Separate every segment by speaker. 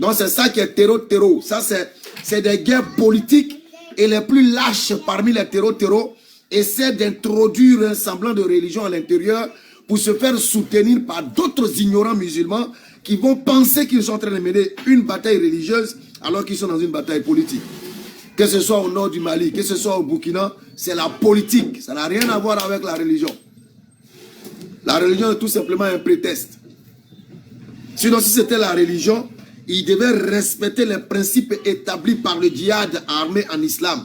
Speaker 1: Donc c'est ça qui est terreau. Ça c'est des guerres politiques et les plus lâches parmi les terreaux essaient d'introduire un semblant de religion à l'intérieur pour se faire soutenir par d'autres ignorants musulmans qui vont penser qu'ils sont en train de mener une bataille religieuse alors qu'ils sont dans une bataille politique. Que ce soit au nord du Mali, que ce soit au Burkina, c'est la politique. Ça n'a rien à voir avec la religion. La religion est tout simplement un prétexte. Sinon, si c'était la religion, ils devaient respecter les principes établis par le djihad armé en islam.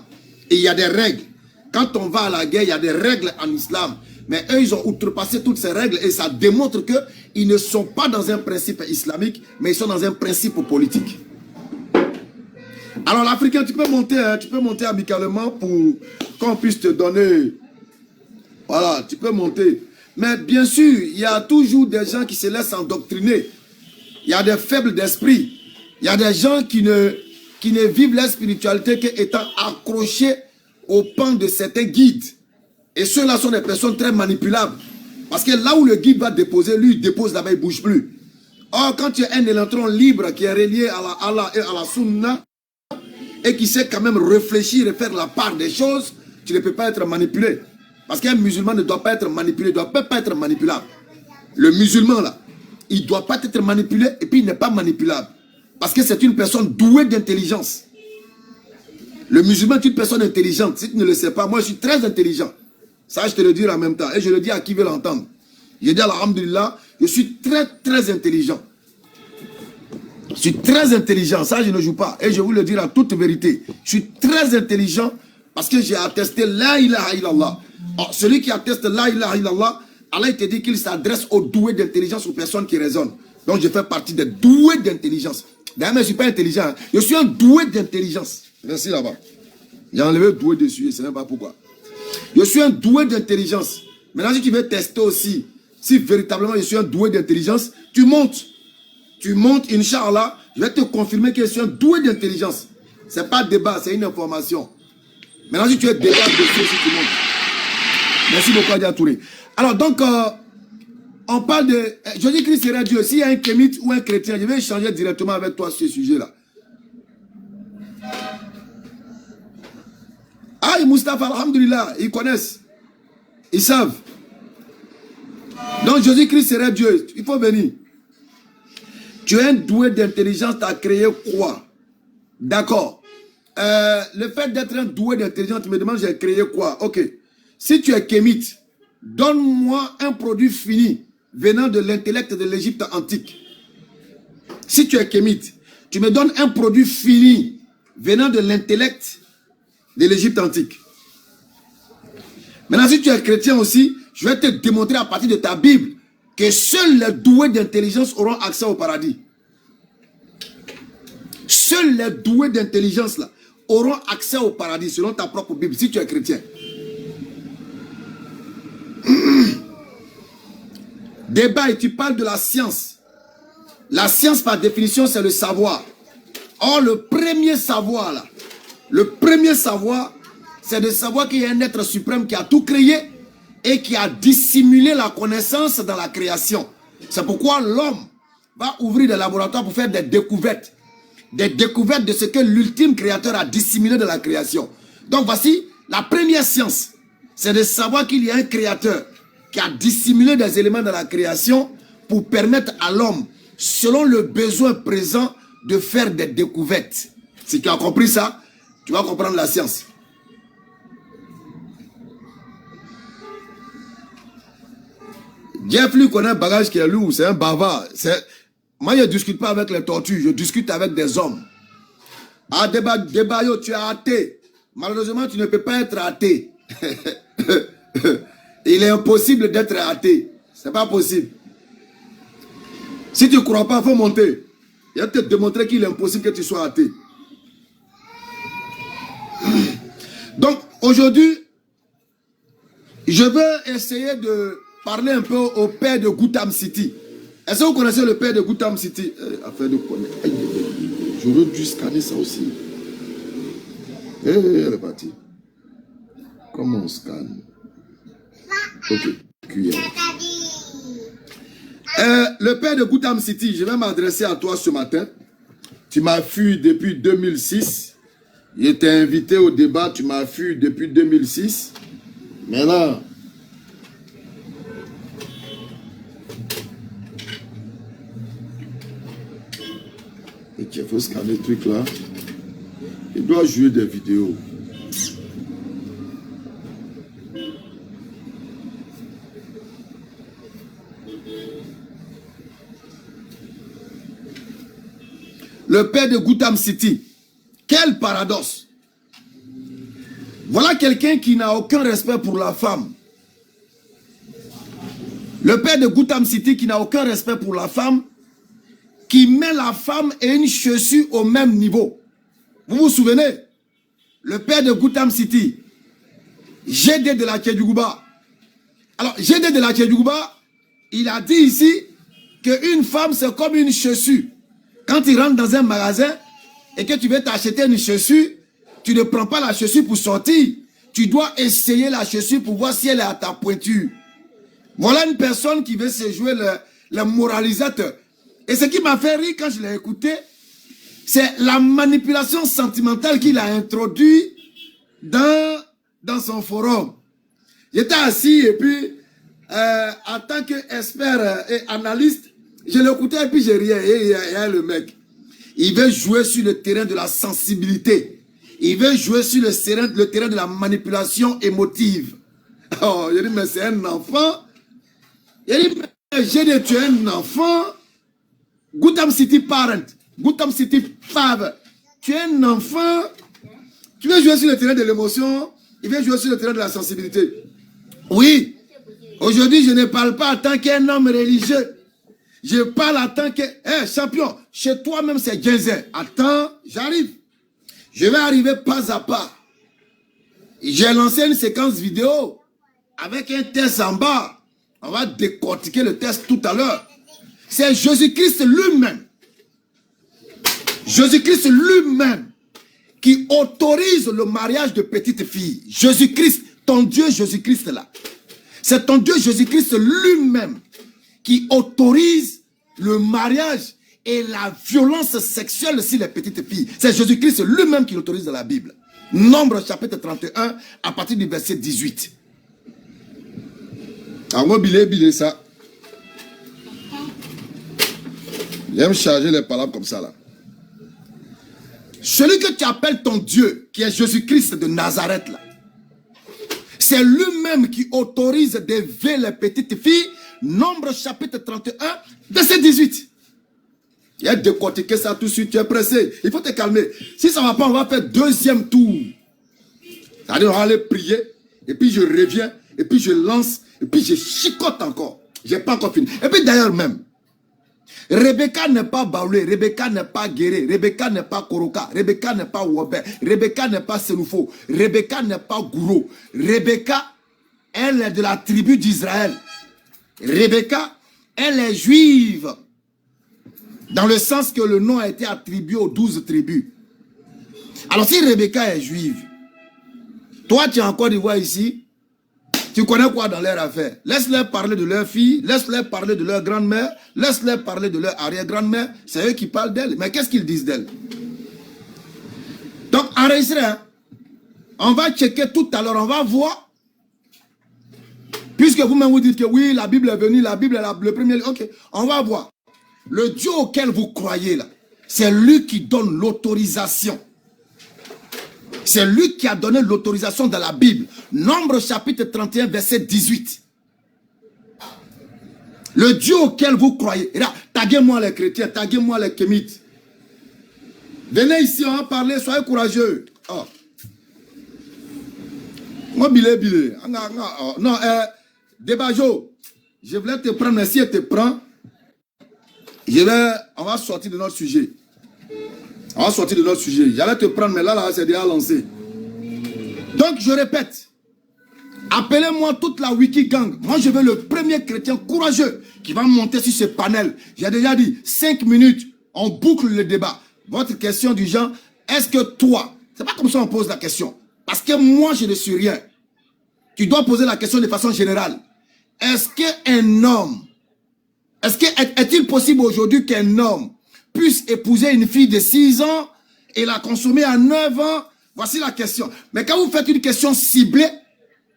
Speaker 1: Et il y a des règles. Quand on va à la guerre, il y a des règles en islam. Mais eux, ils ont outrepassé toutes ces règles et ça démontre qu'ils ne sont pas dans un principe islamique, mais ils sont dans un principe politique. Alors l'Africain, tu peux monter amicalement pour qu'on puisse te donner... Voilà, tu peux monter. Mais bien sûr, il y a toujours des gens qui se laissent endoctriner. Il y a des faibles d'esprit. Il y a des gens qui ne vivent la spiritualité qu'étant accrochés au pan de certains guides. Et ceux-là sont des personnes très manipulables. Parce que là où le guide va déposer, lui, il dépose là-bas, il ne bouge plus. Or, quand tu as un électron libre qui est relié à Allah et à la Sunna, et qui sait quand même réfléchir et faire la part des choses, tu ne peux pas être manipulé. Parce qu'un musulman ne doit pas être manipulé, ne doit pas être manipulable. Le musulman, là, il ne doit pas être manipulé et puis il n'est pas manipulable. Parce que c'est une personne douée d'intelligence. Le musulman est une personne intelligente. Si tu ne le sais pas, moi je suis très intelligent. Ça, je te le dis en même temps. Et je le dis à qui veut l'entendre. Je dis alhamdulillah, je suis très très intelligent. Je suis très intelligent, ça je ne joue pas. Et je vous le dis en toute vérité. Je suis très intelligent parce que j'ai attesté la ilaha illallah. Alors, celui qui atteste la ilaha illallah, Allah te dit qu'il s'adresse aux doués d'intelligence, aux personnes qui raisonnent. Donc je fais partie des doués d'intelligence. D'ailleurs, je ne suis pas intelligent. Hein. Je suis un doué d'intelligence. Merci là-bas. J'ai enlevé doué dessus, je ne sais même pas pourquoi. Je suis un doué d'intelligence. Maintenant, si tu veux tester aussi, si véritablement je suis un doué d'intelligence, tu montes. Tu montes, Inch'Allah, je vais te confirmer que je suis un doué d'intelligence. Ce n'est pas débat, c'est une information. Maintenant, si tu es débat dessus, si tu montes. Merci beaucoup, Adia Touré. Alors, donc, on parle de... Jésus-Christ serait Dieu. S'il y a un kémite ou un chrétien, je vais échanger directement avec toi sur ce sujet-là. Ah, Moustapha, alhamdulillah, ils connaissent. Ils savent. Donc, Jésus-Christ serait Dieu. Il faut venir. Tu es un doué d'intelligence, tu as créé quoi? D'accord. Le fait d'être un doué d'intelligence, tu me demandes, j'ai créé quoi? Ok. Si tu es kémite, donne-moi un produit fini venant de l'intellect de l'Égypte antique. Si tu es kémite, tu me donnes un produit fini venant de l'intellect de l'Égypte antique. Maintenant, si tu es chrétien aussi, je vais te démontrer à partir de ta Bible que seuls les doués d'intelligence auront accès au paradis. Seuls les doués d'intelligence là auront accès au paradis selon ta propre Bible, si tu es chrétien. Débat et tu parles de la science. La science par définition c'est le savoir. Or le premier savoir là, c'est de savoir qu'il y a un être suprême qui a tout créé et qui a dissimulé la connaissance dans la création. C'est pourquoi l'homme va ouvrir des laboratoires pour faire des découvertes. Des découvertes de ce que l'ultime créateur a dissimulé de la création. Donc voici la première science. C'est de savoir qu'il y a un créateur qui a dissimulé des éléments de la création pour permettre à l'homme, selon le besoin présent, de faire des découvertes. Si tu as compris ça, tu vas comprendre la science. Jeff lui connaît un bagage qui est lourd, c'est un bavard. Moi je ne discute pas avec les tortues, je discute avec des hommes. Ah Debayo, tu es athée. Malheureusement tu ne peux pas être athée. Il est impossible d'être athée. C'est pas possible. Si tu ne crois pas, il faut monter. Il va te démontrer qu'il est impossible que tu sois athée. Donc aujourd'hui, je veux essayer de parler un peu au père de Gotham City. Est-ce que vous connaissez le père de Gotham City? Affaire de connaître. J'aurais dû scanner ça aussi. Elle est partie. Comment on scanne? Ok. Le père de Gotham City, je vais m'adresser à toi ce matin. Tu m'as fui depuis 2006. J'étais invité au débat, tu m'as fui depuis 2006. Maintenant, il faut scanner le truc là. Il doit jouer des vidéos. Le père de Gotham City. Quel paradoxe. Voilà quelqu'un qui n'a aucun respect pour la femme. Le père de Gotham City qui n'a aucun respect pour la femme, qui met la femme et une chaussure au même niveau. Vous vous souvenez? Le père de Gotham City, GD de la Tchèdjougouba. Alors, GD de la Tchèdjougouba, il a dit ici qu'une femme c'est comme une chaussure. Quand tu rentres dans un magasin et que tu veux t'acheter une chaussure, tu ne prends pas la chaussure pour sortir. Tu dois essayer la chaussure pour voir si elle est à ta pointure. Voilà une personne qui veut se jouer le moralisateur. Et ce qui m'a fait rire quand je l'ai écouté, c'est la manipulation sentimentale qu'il a introduit dans son forum. J'étais assis et puis, en tant qu'expert et analyste, je l'écoutais et puis je riais. Et le mec, il veut jouer sur le terrain de la sensibilité. Il veut jouer sur le terrain de la manipulation émotive. Oh, je dis, mais c'est un enfant. Il dit, mais j'ai dit, tu es un enfant. Gotham City parent. Gotham City father. Tu es un enfant. Tu veux jouer sur le terrain de l'émotion. Il veut jouer sur le terrain de la sensibilité. Oui. Aujourd'hui, je ne parle pas en tant qu'un homme religieux. Je parle en tant que... Hey, champion, chez toi-même, c'est Genzer. Attends, j'arrive. Je vais arriver pas à pas. J'ai lancé une séquence vidéo avec un test en bas. On va décortiquer le test tout à l'heure. C'est Jésus-Christ lui-même. Jésus-Christ lui-même qui autorise le mariage de petites filles. Jésus-Christ, ton Dieu Jésus-Christ là. C'est ton Dieu Jésus-Christ lui-même qui autorise le mariage et la violence sexuelle sur les petites filles. C'est Jésus-Christ lui-même qui l'autorise dans la Bible. Nombre chapitre 31 à partir du verset 18. Ah, moi, bilé ça. J'aime charger les paroles comme ça là. Celui que tu appelles ton Dieu, qui est Jésus-Christ de Nazareth là, c'est lui-même qui autorise d'élever les petites filles. Nombre chapitre 31, verset 18. Il a décortiqué ça tout de suite, tu es pressé. Il faut te calmer. Si ça ne va pas, on va faire deuxième tour. C'est-à-dire, on va aller prier, et puis je reviens, et puis je lance, et puis je chicote encore. Je n'ai pas encore fini. Et puis d'ailleurs même, Rebecca n'est pas Baoulé, Rebecca n'est pas Guéré, Rebecca n'est pas Koroka, Rebecca n'est pas Wobé, Rebecca n'est pas Seloufo, Rebecca n'est pas Gouro. Rebecca, elle est de la tribu d'Israël. Rebecca, elle est juive. Dans le sens que le nom a été attribué aux 12 tribus. Alors si Rebecca est juive, toi tu es en Côte d'Ivoire ici, tu connais quoi dans leur affaire? Laisse-les parler de leur fille, laisse-les parler de leur grand-mère, laisse-les parler de leur arrière-grand-mère. C'est eux qui parlent d'elle. Mais qu'est-ce qu'ils disent d'elle? Donc enregistrez, hein? On va checker tout à l'heure, on va voir. Puisque vous-même vous dites que oui, la Bible est venue, la Bible est le premier. Ok, on va voir. Le Dieu auquel vous croyez là, c'est lui qui donne l'autorisation. C'est lui qui a donné l'autorisation dans la Bible. Nombre chapitre 31, verset 18. Le Dieu auquel vous croyez. Et là, taguez-moi les chrétiens, taguez-moi les kémites. Venez ici, on va parler, soyez courageux. Oh. Moi, bilé. Non, Débajo, je voulais te prendre, mais si elle te prend, on va sortir de notre sujet. On va sortir de notre sujet. J'allais te prendre, mais là, c'est déjà lancé. Donc, je répète. Appelez-moi toute la Wiki Gang. Moi, je veux le premier chrétien courageux qui va monter sur ce panel. J'ai déjà dit, 5 minutes, on boucle le débat. Votre question du genre, est-ce que toi, c'est pas comme ça on pose la question. Parce que moi, je ne suis rien. Tu dois poser la question de façon générale. Est-ce qu'un homme, est-il possible aujourd'hui qu'un homme puisse épouser une fille de 6 ans et la consommer à 9 ans? Voici la question. Mais quand vous faites une question ciblée,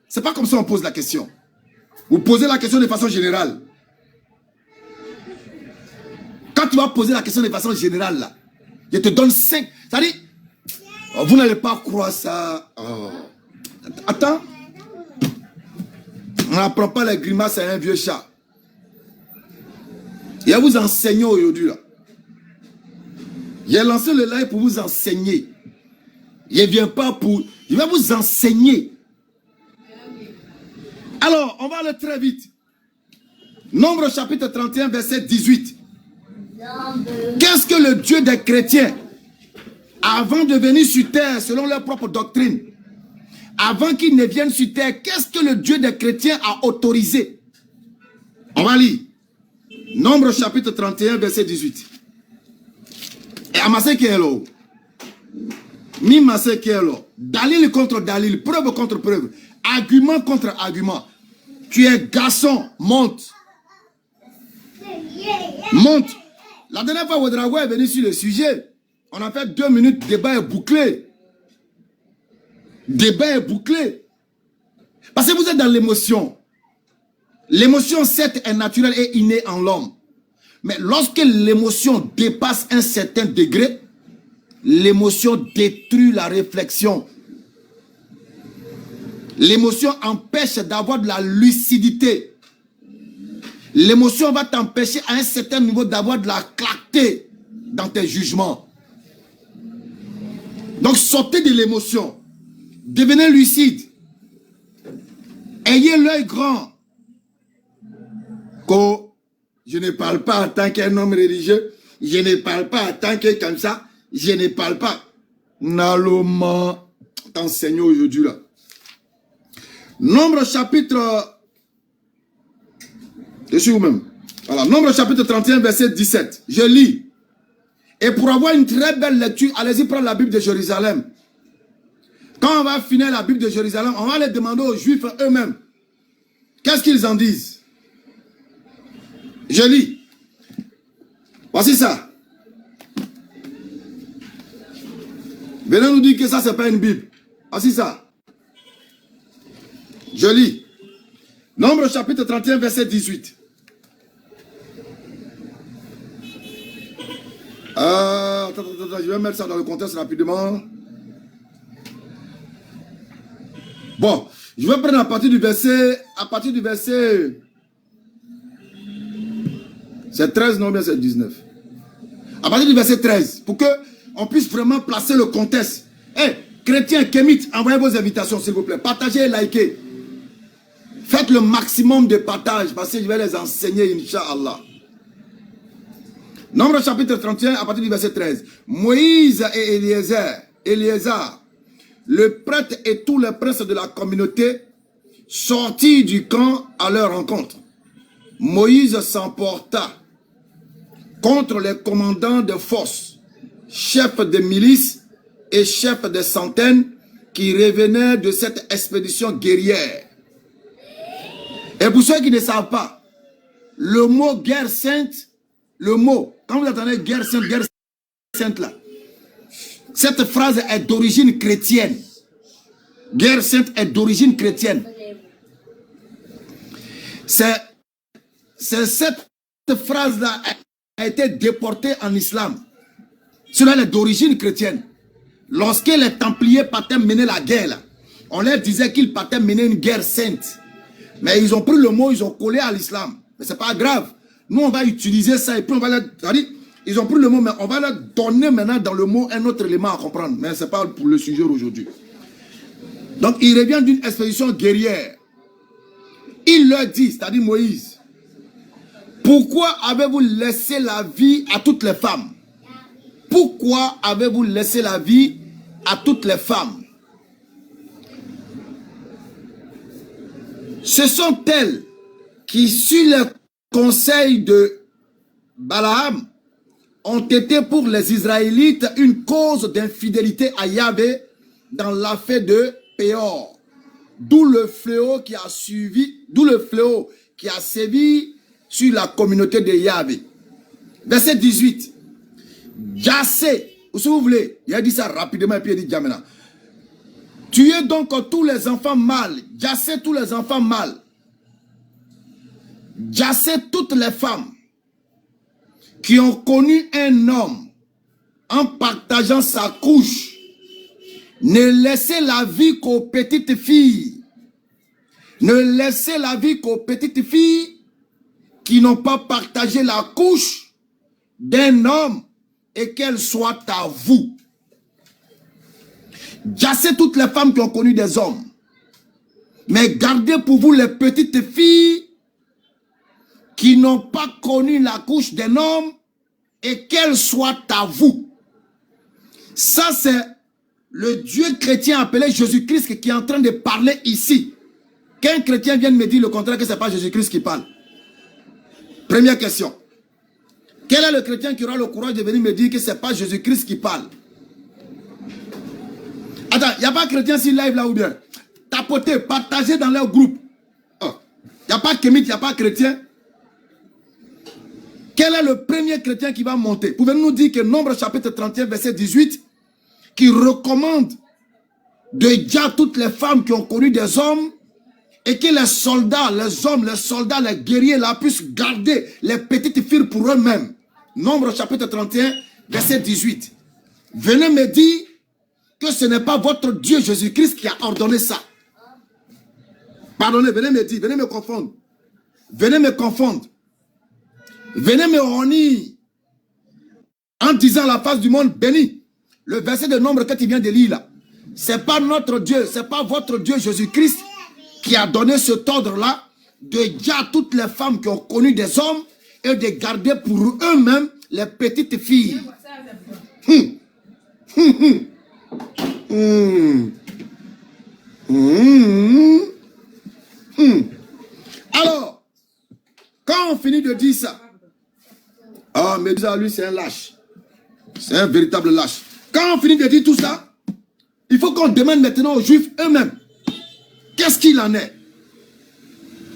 Speaker 1: c'est pas comme ça on pose la question. Vous posez la question de façon générale. Quand tu vas poser la question de façon générale, là, je te donne 5. C'est-à-dire, vous n'allez pas croire ça. Oh. Attends. On n'apprend pas les grimaces à un vieux chat. Il va vous enseigner aujourd'hui, là. J'ai lancé le live pour vous enseigner. Je ne viens pas pour... Je vais vous enseigner. Alors, on va aller très vite. Nombre chapitre 31, verset 18. Qu'est-ce que le Dieu des chrétiens, avant de venir sur terre, selon leur propre doctrine, avant qu'ils ne viennent sur terre, qu'est-ce que le Dieu des chrétiens a autorisé? On va lire. Nombre chapitre 31, verset 18. Et amassez qui est là. Mimassé qui est là. Dalil contre dalil, preuve contre preuve, argument contre argument. Tu es garçon, monte. Monte. La dernière fois, Ouedraogo est venu sur le sujet. On a fait 2 minutes, débat est bouclé. Débat est bouclé. Parce que vous êtes dans l'émotion. L'émotion, certes, est naturelle et innée en l'homme. Mais lorsque l'émotion dépasse un certain degré, l'émotion détruit la réflexion. L'émotion empêche d'avoir de la lucidité. L'émotion va t'empêcher à un certain niveau d'avoir de la clarté dans tes jugements. Donc sortez de l'émotion. Devenez lucide. Ayez l'œil grand. Je ne parle pas en tant qu'un homme religieux. Je ne parle pas en tant que comme ça. Je ne parle pas. Naloma t'enseigne aujourd'hui là. Nombre chapitre... Je suis où-même? Voilà, Nombre chapitre 31, verset 17. Je lis. Et pour avoir une très belle lecture, allez-y prendre la Bible de Jérusalem. Quand on va finir la Bible de Jérusalem, on va les demander aux Juifs eux-mêmes. Qu'est-ce qu'ils en disent? Je lis. Voici ça. Venez nous dire que ça, c'est pas une Bible. Voici ça. Je lis. Nombre chapitre 31, verset 18. Attends, je vais mettre ça dans le contexte rapidement. Bon, je vais prendre à partir du verset... C'est 13, non, bien c'est 19. À partir du verset 13, pour qu'on puisse vraiment placer le contexte. Hey, chrétiens, kémites, envoyez vos invitations, s'il vous plaît. Partagez et likez. Faites le maximum de partage, parce que je vais les enseigner, Inch'Allah. Nombre chapitre 31, à partir du verset 13. Moïse et Éléazar, le prêtre et tous les princes de la communauté, sortirent du camp à leur rencontre. Moïse s'emporta contre les commandants de force, chefs de milices et chefs de centaines qui revenaient de cette expédition guerrière. Et pour ceux qui ne savent pas, le mot guerre sainte, le mot, quand vous entendez guerre sainte là, cette phrase est d'origine chrétienne. Guerre sainte est d'origine chrétienne. C'est cette phrase-là a été déportée en islam. Cela est d'origine chrétienne. Lorsque les Templiers partaient mener la guerre, là, on leur disait qu'ils partaient mener une guerre sainte. Mais ils ont pris le mot, ils ont collé à l'islam. Mais c'est pas grave. Nous, on va utiliser ça et puis on va leur... Ils ont pris le mot, mais on va leur donner maintenant dans le mot un autre élément à comprendre. Mais ce n'est pas pour le sujet aujourd'hui. Donc, il revient d'une expédition guerrière. Il leur dit, c'est-à-dire Moïse, pourquoi avez-vous laissé la vie à toutes les femmes? Pourquoi avez-vous laissé la vie à toutes les femmes? Ce sont elles qui, sur le conseil de Balaam, ont été pour les Israélites une cause d'infidélité à Yahvé dans l'affaire de Péor. D'où le fléau qui a sévi sur la communauté de Yahvé. Verset 18. Jassez, si vous voulez, il a dit ça rapidement et puis il a dit Djamena. Tuez donc tous les enfants mâles, jassez tous les enfants mâles, jassez toutes les femmes qui ont connu un homme en partageant sa couche. Ne laissez la vie qu'aux petites filles. Ne laissez la vie qu'aux petites filles qui n'ont pas partagé la couche d'un homme et qu'elle soit à vous. Jassez toutes les femmes qui ont connu des hommes. Mais gardez pour vous les petites filles qui n'ont pas connu la couche d'un homme et qu'elle soit à vous. Ça, c'est le Dieu chrétien appelé Jésus-Christ qui est en train de parler ici. Qu'un chrétien vienne me dire le contraire, que ce n'est pas Jésus-Christ qui parle. Première question. Quel est le chrétien qui aura le courage de venir me dire que ce n'est pas Jésus-Christ qui parle? Attends, il n'y a pas de chrétien sur live là ou bien? Tapotez, partagez dans leur groupe. Il n'y a pas de kémite, il n'y a pas de chrétien. Quel est le premier chrétien qui va monter? Pouvez-vous nous dire que Nombre chapitre 31 verset 18 qui recommande de dire toutes les femmes qui ont connu des hommes et que les soldats, les hommes, les soldats, les guerriers là puissent garder les petites filles pour eux-mêmes. Nombre chapitre 31 verset 18. Venez me dire que ce n'est pas votre Dieu Jésus-Christ qui a ordonné ça. Pardonnez, venez me dire, venez me confondre. Venez me confondre. Venez me honir en disant à la face du monde béni. Le verset de Nombre que tu viens de lire là, c'est pas notre Dieu, c'est pas votre Dieu Jésus-Christ qui a donné cet ordre-là de dire à toutes les femmes qui ont connu des hommes et de garder pour eux-mêmes les petites filles. Alors, quand on finit de dire ça, ah, mais lui c'est un lâche. C'est un véritable lâche. Quand on finit de dire tout ça, il faut qu'on demande maintenant aux Juifs eux-mêmes. Qu'est-ce qu'il en est?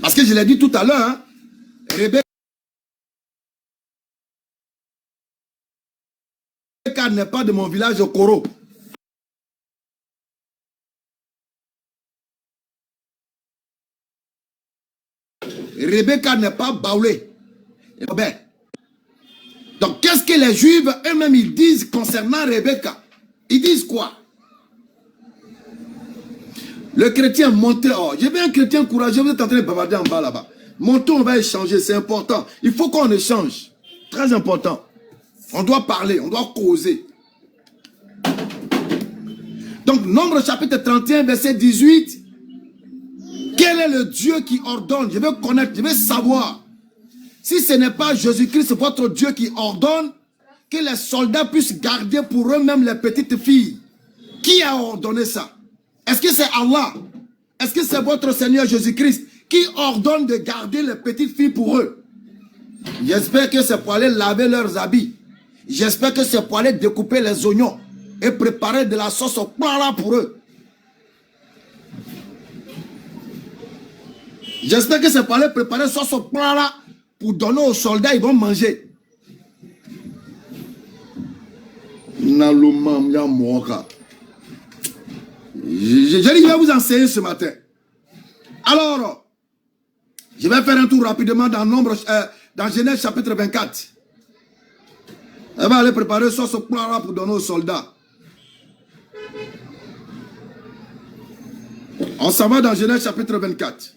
Speaker 1: Parce que je l'ai dit tout à l'heure, hein, Rebecca n'est pas de mon village au Koro. Rebecca n'est pas baoulée. Donc, qu'est-ce que les Juifs eux-mêmes ils disent concernant Rebecca? Ils disent quoi? Le chrétien montez. Oh, j'ai vu un chrétien courageux, vous êtes en train de bavarder en bas là-bas. Montez, on va échanger, c'est important. Il faut qu'on échange. Très important. On doit parler, on doit causer. Donc, Nombre chapitre 31, verset 18. Quel est le Dieu qui ordonne? Je veux connaître, je veux savoir. Si ce n'est pas Jésus-Christ, votre Dieu qui ordonne que les soldats puissent garder pour eux-mêmes les petites filles. Qui a ordonné ça? Est-ce que c'est Allah? Est-ce que c'est votre Seigneur Jésus-Christ qui ordonne de garder les petites filles pour eux? J'espère que c'est pour aller laver leurs habits. J'espère que c'est pour aller découper les oignons et préparer de la sauce au plat pour eux. J'espère que c'est pour aller préparer sauce au plat pour donner aux soldats, ils vont manger. Je vais vous enseigner ce matin. Alors, je vais faire un tour rapidement dans Genèse chapitre 24. Elle va aller préparer sauce au plat pour donner aux soldats. On s'en va dans Genèse chapitre 24.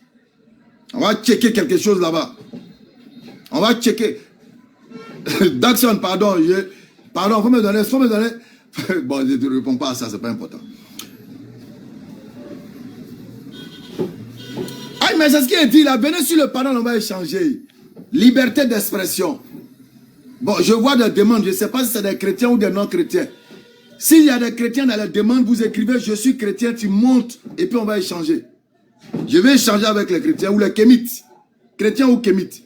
Speaker 1: On va checker quelque chose là-bas. On va checker. Daxon, pardon. Pardon, faut me donner. Bon, je ne réponds pas à ça, c'est pas important. Ah, mais c'est ce qu'il a dit là. Venez sur le panel, on va échanger. Liberté d'expression. Bon, je vois des demandes. Je ne sais pas si c'est des chrétiens ou des non-chrétiens. S'il y a des chrétiens dans les demandes, vous écrivez « Je suis chrétien », tu montes et puis on va échanger. Je vais échanger avec les chrétiens ou les kémites. Chrétiens ou kémites.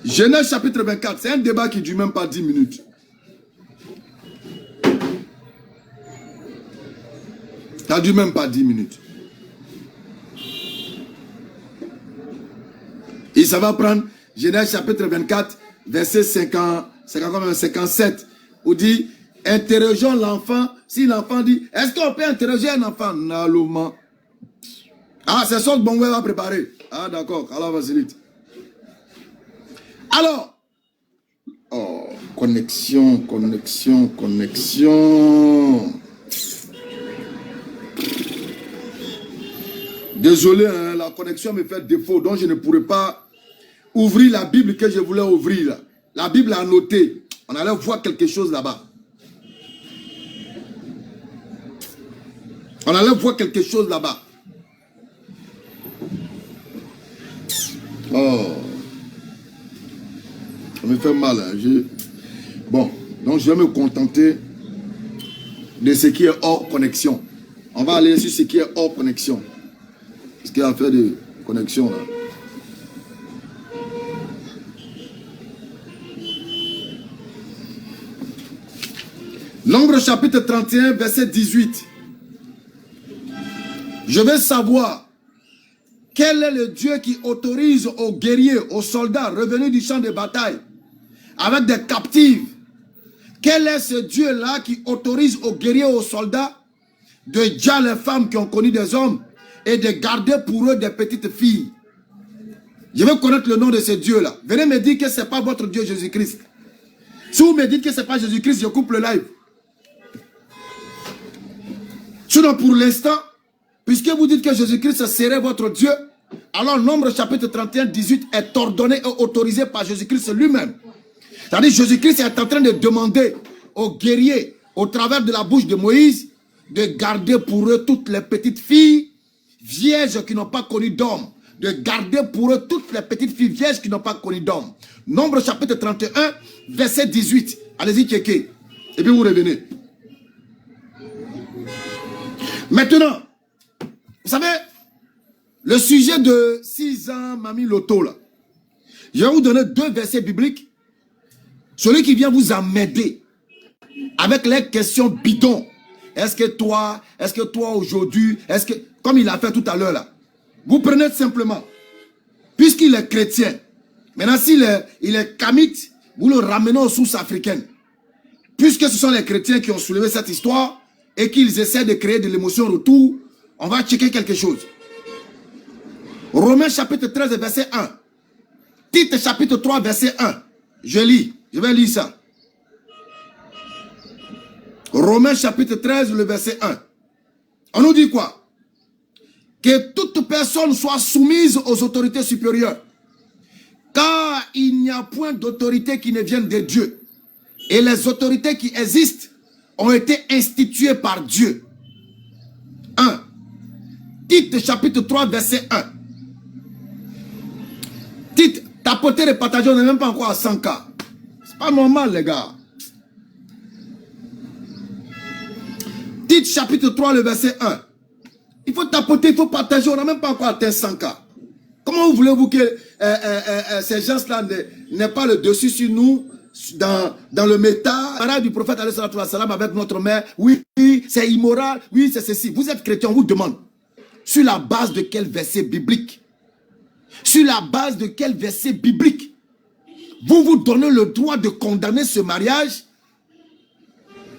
Speaker 1: Genèse chapitre 24, c'est un débat qui ne dure même pas 10 minutes. Ça ne dure même pas 10 minutes. Et ça va prendre Genèse chapitre 24, verset 57, où dit, interrogeons l'enfant. Si l'enfant dit, est-ce qu'on peut interroger un enfant? Nalouma. Ah, c'est ça que Bongwe va préparer. Ah, d'accord. Alors, vas-y vite. Alors, oh, connexion. Désolé, hein, la connexion me fait défaut, donc je ne pourrais pas ouvrir la Bible que je voulais ouvrir. La Bible a noté. On allait voir quelque chose là-bas. Oh. Ça me fait mal. Hein. Bon, donc je vais me contenter de ce qui est hors connexion. On va aller sur ce qui est hors connexion. Ce qui a fait de connexion là. Nombre chapitre 31, verset 18. Je veux savoir quel est le Dieu qui autorise aux guerriers, aux soldats revenus du champ de bataille avec des captives. Quel est ce Dieu-là qui autorise aux guerriers, aux soldats de dire les femmes qui ont connu des hommes et de garder pour eux des petites filles? Je veux connaître le nom de ce Dieu-là. Venez me dire que ce n'est pas votre Dieu Jésus-Christ. Si vous me dites que ce n'est pas Jésus-Christ, je coupe le live. Sinon, pour l'instant, puisque vous dites que Jésus-Christ serait votre Dieu, alors Nombre chapitre 31, 18 est ordonné et autorisé par Jésus-Christ lui-même. C'est-à-dire Jésus-Christ est en train de demander aux guerriers, au travers de la bouche de Moïse, de garder pour eux toutes les petites filles vierges qui n'ont pas connu d'homme. De garder pour eux toutes les petites filles vierges qui n'ont pas connu d'homme. Nombre chapitre 31, verset 18. Allez-y, checker. Et puis vous revenez. Maintenant, vous savez, le sujet de 6 ans, Mamie Loto, là, je vais vous donner 2 versets bibliques. Celui qui vient vous emmerder avec les questions bidons. Est-ce que toi aujourd'hui, comme il a fait tout à l'heure là, vous prenez simplement, puisqu'il est chrétien, maintenant s'il est kamite, vous le ramenez aux sources africaines. Puisque ce sont les chrétiens qui ont soulevé cette histoire et qu'ils essaient de créer de l'émotion retour, on va checker quelque chose. Romains chapitre 13, verset 1. Tite chapitre 3, verset 1. Je vais lire ça. Romains chapitre 13, le verset 1. On nous dit quoi? Que toute personne soit soumise aux autorités supérieures. Car il n'y a point d'autorité qui ne vienne de Dieu. Et les autorités qui existent ont été instituées par Dieu. 1. Tite chapitre 3, verset 1. Tite, tapoter et partager, on n'est même pas encore à 100K. C'est pas normal, les gars. Tite chapitre 3, le verset 1. Il faut tapoter, il faut partager, on n'a même pas encore atteint 100K. Comment voulez-vous que ces gens-là n'aient pas le dessus sur nous dans le méta parole du prophète avec notre mère? Oui, c'est immoral, oui, c'est ceci. Vous êtes chrétien, on vous demande. Sur la base de quel verset biblique? Sur la base de quel verset biblique vous vous donnez le droit de condamner ce mariage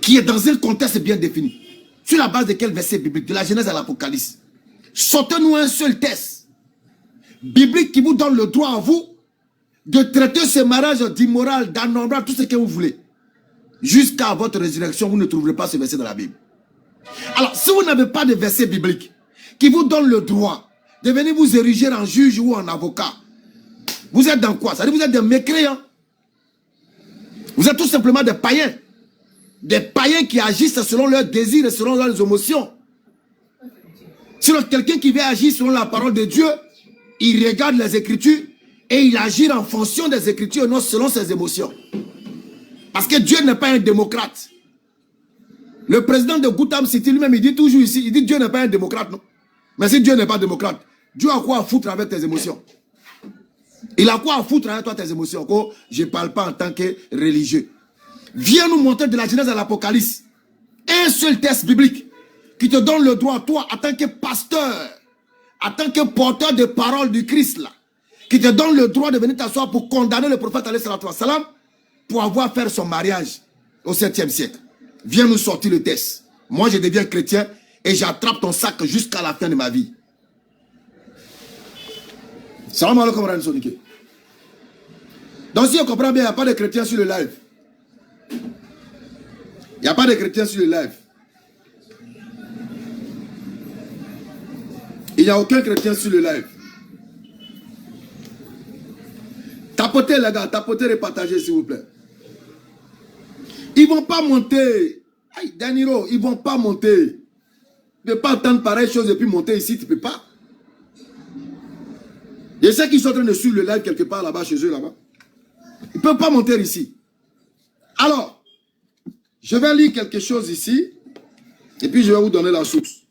Speaker 1: qui est dans un contexte bien défini? Sur la base de quel verset biblique? De la Genèse à l'Apocalypse. Sortez-nous un seul test biblique qui vous donne le droit à vous de traiter ce mariage d'immoral, d'anormal, tout ce que vous voulez. Jusqu'à votre résurrection, vous ne trouverez pas ce verset dans la Bible. Alors, si vous n'avez pas de verset biblique qui vous donne le droit de venir vous ériger en juge ou en avocat, vous êtes dans quoi? Ça veut dire que vous êtes des mécréants. Vous êtes tout simplement des païens. Des païens qui agissent selon leurs désirs et selon leurs émotions. Sinon, quelqu'un qui veut agir selon la parole de Dieu, il regarde les Écritures et il agit en fonction des Écritures et non selon ses émotions. Parce que Dieu n'est pas un démocrate. Le président de Gotham City lui-même, il dit toujours ici, il dit Dieu n'est pas un démocrate, non? Mais si Dieu n'est pas démocrate, Dieu a quoi à foutre avec tes émotions? Il a quoi à foutre avec toi tes émotions? Je ne parle pas en tant que religieux. Viens nous montrer de la Genèse à l'Apocalypse un seul texte biblique qui te donne le droit, toi, en tant que pasteur, en tant que porteur de parole du Christ, là, qui te donne le droit de venir t'asseoir pour condamner le prophète alayhi salatu wassalam pour avoir fait son mariage au 7e siècle. Viens nous sortir le test. Moi, je deviens chrétien et j'attrape ton sac jusqu'à la fin de ma vie. Salam alaikum wa rahmatullahi. Donc, si on comprend bien, il n'y a pas de chrétiens sur le live. Il n'y a pas de chrétiens sur le live. Il n'y a aucun chrétien sur le live. Tapotez les gars, tapotez et partagez s'il vous plaît. Ils ne vont pas monter. Aïe, Danilo, ils ne vont pas monter. Tu ne peux pas entendre pareille chose et puis monter ici, tu ne peux pas. Je sais qu'ils sont en train de suivre le live quelque part là-bas, chez eux là-bas. Ils ne peuvent pas monter ici. Alors, je vais lire quelque chose ici et puis je vais vous donner la source.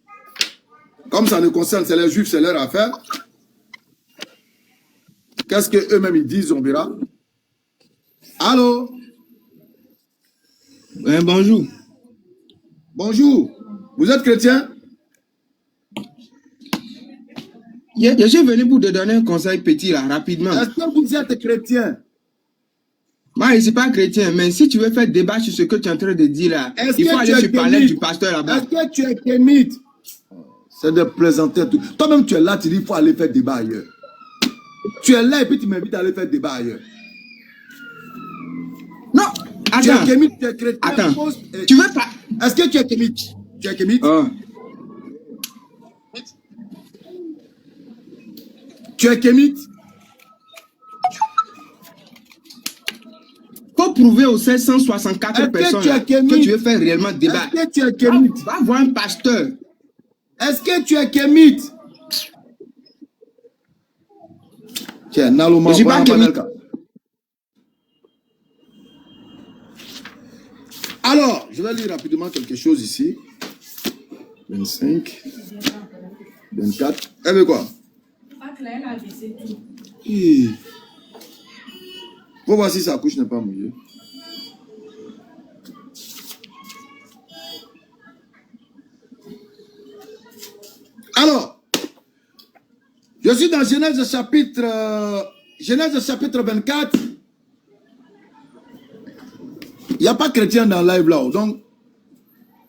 Speaker 1: Comme ça ne concerne, c'est les juifs, c'est leur affaire. Qu'est-ce qu'eux-mêmes ils disent, on verra. Allô?
Speaker 2: Bonjour.
Speaker 1: Bonjour. Vous êtes chrétien?
Speaker 2: Je suis venu pour te donner un conseil petit là, rapidement.
Speaker 1: Est-ce que vous êtes chrétien?
Speaker 2: Moi, je ne suis pas chrétien, mais si tu veux faire débat sur ce que tu es en train de dire là, il faut aller sur parler du pasteur là-bas.
Speaker 1: Est-ce que tu es kémite? C'est de plaisanter tout. Toi-même, tu es là, tu dis qu'il faut aller faire débat ailleurs. Tu es là et puis tu m'invites à aller faire débat ailleurs.
Speaker 2: Non, attends.
Speaker 1: Tu es kémite, tu es chrétien.
Speaker 2: Attends. Tu veux pas.
Speaker 1: Est-ce que tu es kémite? Tu es kémite?
Speaker 2: Oh.
Speaker 1: Tu es kémite?
Speaker 2: Faut prouver aux 764 personnes que tu veux faire réellement débat.
Speaker 1: Est-ce que tu es kémite?
Speaker 2: Va voir un pasteur.
Speaker 1: Est-ce que tu es kémite? Tiens, Naloma,
Speaker 2: je suis pas kémite.
Speaker 1: Alors, je vais lire rapidement quelque chose ici. 25, 24. Elle veut quoi? Faut voir si sa couche n'est pas mouillée. Alors, je suis dans Genèse chapitre 24. Il n'y a pas de chrétien dans le live là. Donc,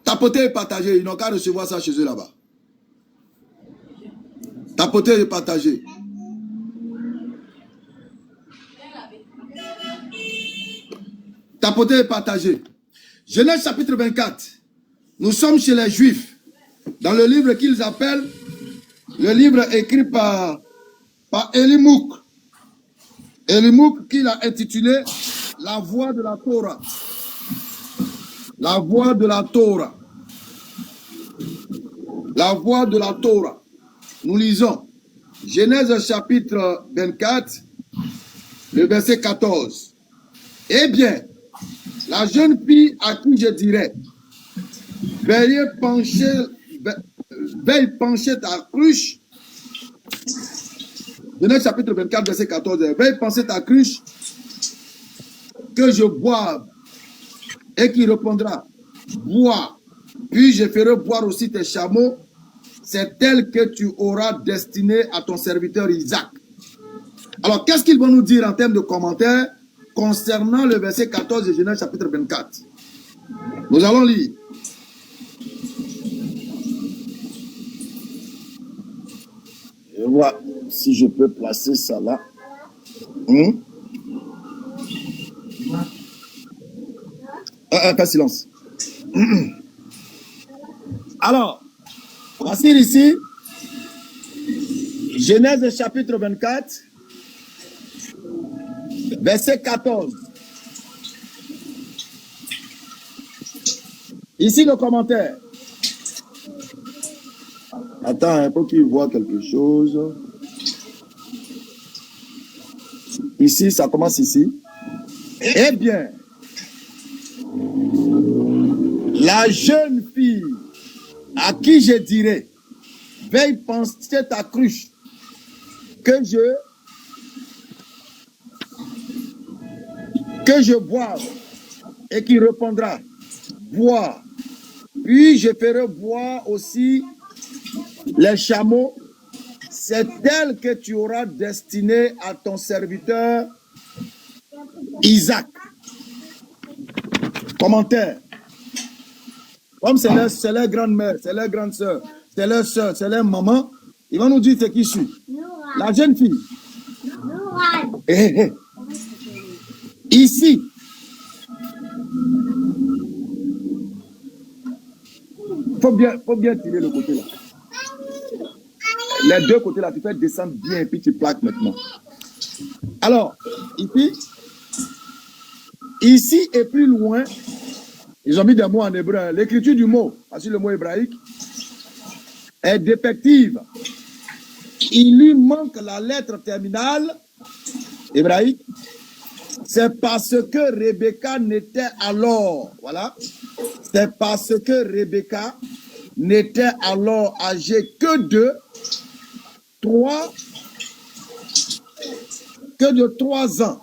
Speaker 1: tapotez et partagez. Ils n'ont qu'à recevoir ça chez eux là-bas. Tapotez et partagez. Tapotez et partagez. Genèse chapitre 24. Nous sommes chez les Juifs. Dans le livre qu'ils appellent, le livre écrit par Elimouk. Elimouk qu'il a intitulé La voix de la Torah. La voix de la Torah. La voix de la Torah. Nous lisons Genèse chapitre 24, le verset 14. Eh bien, la jeune fille à qui je dirais, veuille pencher ta cruche. Genèse chapitre 24, verset 14. Veuille pencher ta cruche, que je boive. Et qui répondra, bois, puis je ferai boire aussi tes chameaux, c'est tel que tu auras destiné à ton serviteur Isaac. Alors, qu'est-ce qu'ils vont nous dire en termes de commentaires concernant le verset 14 de Genèse chapitre 24? Nous allons lire. Je vois si je peux placer ça là. Pas silence. Alors, voici ici, Genèse chapitre 24, verset 14. Ici le commentaire. Attends, il faut qu'il voit quelque chose. Ici, ça commence ici. Eh bien, la jeune fille à qui je dirais, veille penser ta cruche, que je boive, et qui répondra, bois, puis je ferai boire aussi les chameaux, c'est elle que tu auras destinée à ton serviteur Isaac. Commentaire. Comme c'est leur grande-mère, c'est leur grande soeur, c'est leur soeur, c'est leur maman, ils vont nous dire c'est qui suit. La jeune fille. Ici. Faut bien tirer le côté là. Les deux côtés là, tu fais descendre bien et puis tu plaques maintenant. Alors, ici et plus loin, ils ont mis des mots en hébreu. L'écriture du mot, voici le mot hébraïque, est défective. Il lui manque la lettre terminale hébraïque. C'est parce que Rebecca n'était alors, voilà, c'est parce que Rebecca n'était alors âgée que de 3 ans.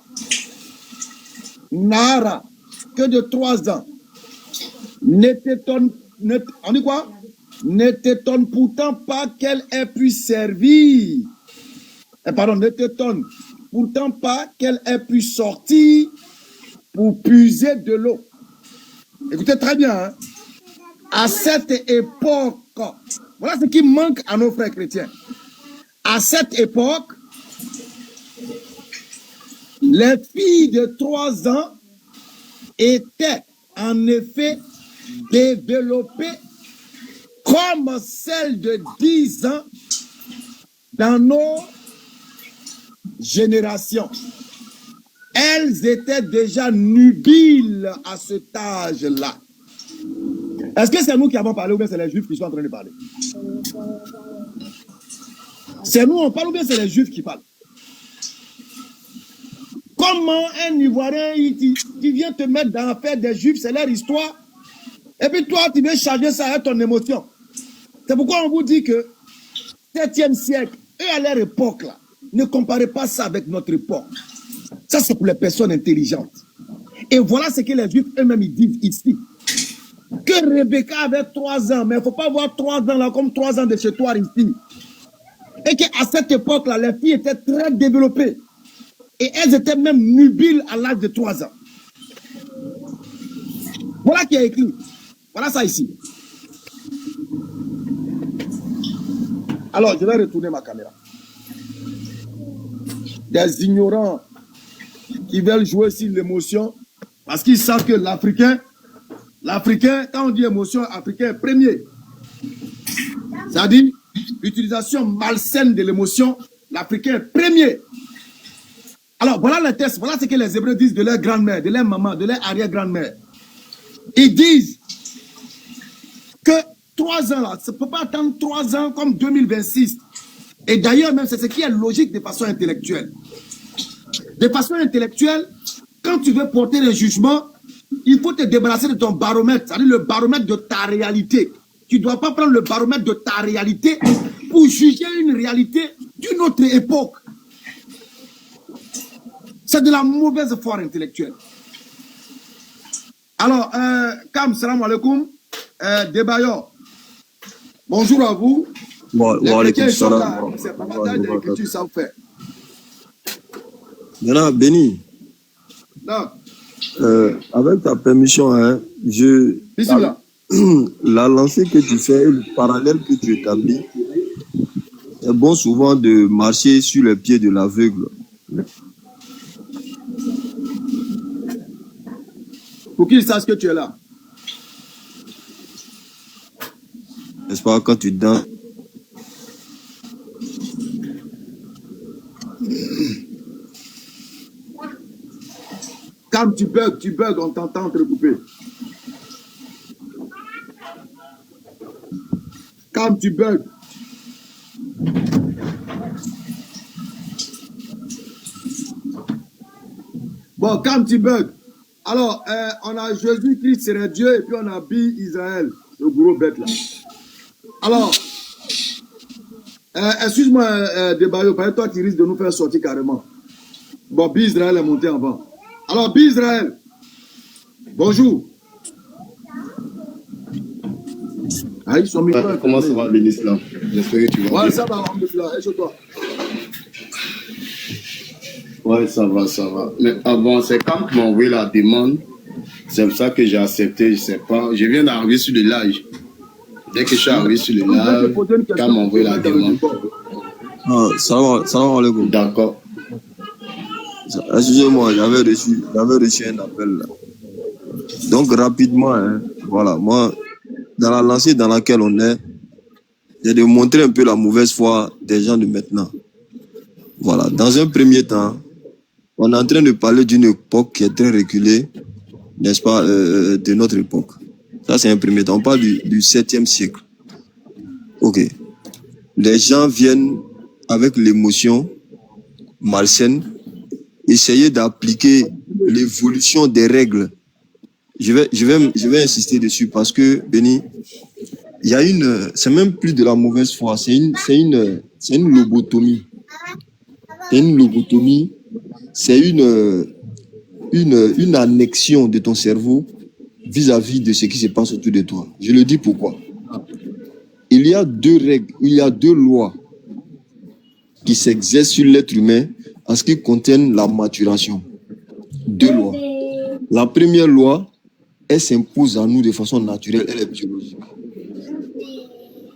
Speaker 1: Nara, que de 3 ans. On dit quoi? Ne t'étonne pourtant pas qu'elle ait pu servir. Pardon, ne t'étonne pourtant pas qu'elle ait pu sortir pour puiser de l'eau. Écoutez très bien, hein? À cette époque, voilà ce qui manque à nos frères chrétiens. À cette époque, les filles de 3 ans étaient en effet développées comme celles de 10 ans dans nos générations. Elles étaient déjà nubiles à cet âge-là. Est-ce que c'est nous qui avons parlé ou bien c'est les Juifs qui sont en train de parler? C'est nous on parle ou bien c'est les Juifs qui parlent? Comment un Ivoirien, qui vient te mettre dans l'affaire des Juifs, c'est leur histoire, et puis toi, tu viens charger ça avec ton émotion. C'est pourquoi on vous dit que 7e siècle, eux à leur époque, là, ne comparez pas ça avec notre époque. Ça, c'est pour les personnes intelligentes. Et voilà ce que les Juifs eux-mêmes ils disent ici. Que Rebecca avait 3 ans, mais il ne faut pas voir 3 ans là comme 3 ans de chez toi ici. Et qu'à cette époque-là, les filles étaient très développées. Et elles étaient même nubiles à l'âge de 3 ans. Voilà qui est écrit. Voilà ça ici. Alors, je vais retourner ma caméra. Des ignorants qui veulent jouer sur l'émotion parce qu'ils savent que l'Africain, quand on dit émotion, Africain est premier. C'est-à-dire, l'utilisation malsaine de l'émotion, l'Africain est premier. Alors, voilà le texte, voilà ce que les Hébreux disent de leur grand-mère, de leur maman, de leur arrière-grand-mère. Ils disent que 3 ans là, ça ne peut pas attendre 3 ans comme 2026. Et d'ailleurs, même, c'est ce qui est logique de façon intellectuelle. De façon intellectuelle, quand tu veux porter un jugement, il faut te débarrasser de ton baromètre, c'est-à-dire le baromètre de ta réalité. Tu ne dois pas prendre le baromètre de ta réalité pour juger une réalité d'une autre époque. C'est de la mauvaise foi intellectuelle. Alors, Kam, salam alaikum, Debayo, bonjour à vous. Les chrétiens sont là, c'est pas mal de l'écriture, ça vous fait.
Speaker 3: Maintenant, Béni, avec ta permission, hein, la lancée que tu fais, le parallèle que tu établis, c'est bon souvent de marcher sur les pieds de l'aveugle.
Speaker 1: Pour qu'ils sachent que tu es là.
Speaker 3: N'est-ce pas, quand tu danses.
Speaker 1: Quand tu bugs, on t'entend entrecoupé. Quand tu bugs. Bon, quand tu bugs. Alors, on a Jésus-Christ serait Dieu et puis on a Bi Israël, le gros bête là. Alors, excuse-moi, Debayo, parce que toi qui risques de nous faire sortir carrément. Bon, Bi Israël est monté avant. Alors, Bi Israël, bonjour.
Speaker 4: Ah, comment ça va, l'islam? J'espère que tu vas
Speaker 1: Ouais,
Speaker 4: bien.
Speaker 1: ça va, alhamdoulilah. Et chez toi?
Speaker 4: Ouais, ça va, ça va. Mais bon, c'est quand tu m'as envoyé la demande, c'est pour ça que j'ai accepté, je sais pas. Je viens d'arriver sur le live. Dès que je suis arrivé sur le
Speaker 1: Je vais te
Speaker 4: live,
Speaker 1: poser une
Speaker 4: quand
Speaker 1: question
Speaker 4: on m'a envoyé la
Speaker 1: dans le
Speaker 4: demande.
Speaker 1: décor.
Speaker 3: Ah, salam alaikum.
Speaker 4: D'accord.
Speaker 3: Excusez-moi, j'avais reçu un appel là. Donc rapidement, hein, voilà, moi, dans la lancée dans laquelle on est, j'ai de montrer un peu la mauvaise foi des gens de maintenant. Voilà, dans un premier temps, on est en train de parler d'une époque qui est très reculée, n'est-ce pas, de notre époque. Ça, c'est un premier temps. On parle du 7e siècle. Ok. Les gens viennent avec l'émotion malsaine, essayer d'appliquer l'évolution des règles. Je vais insister dessus parce que, Béni, il y a c'est même plus de la mauvaise foi, c'est une lobotomie. C'est une lobotomie, c'est une annexion de ton cerveau vis-à-vis de ce qui se passe autour de toi. Je le dis pourquoi. Il y a deux règles, il y a deux lois qui s'exercent sur l'être humain en ce qui concerne la maturation. Deux lois. La première loi, elle s'impose à nous de façon naturelle, elle est biologique.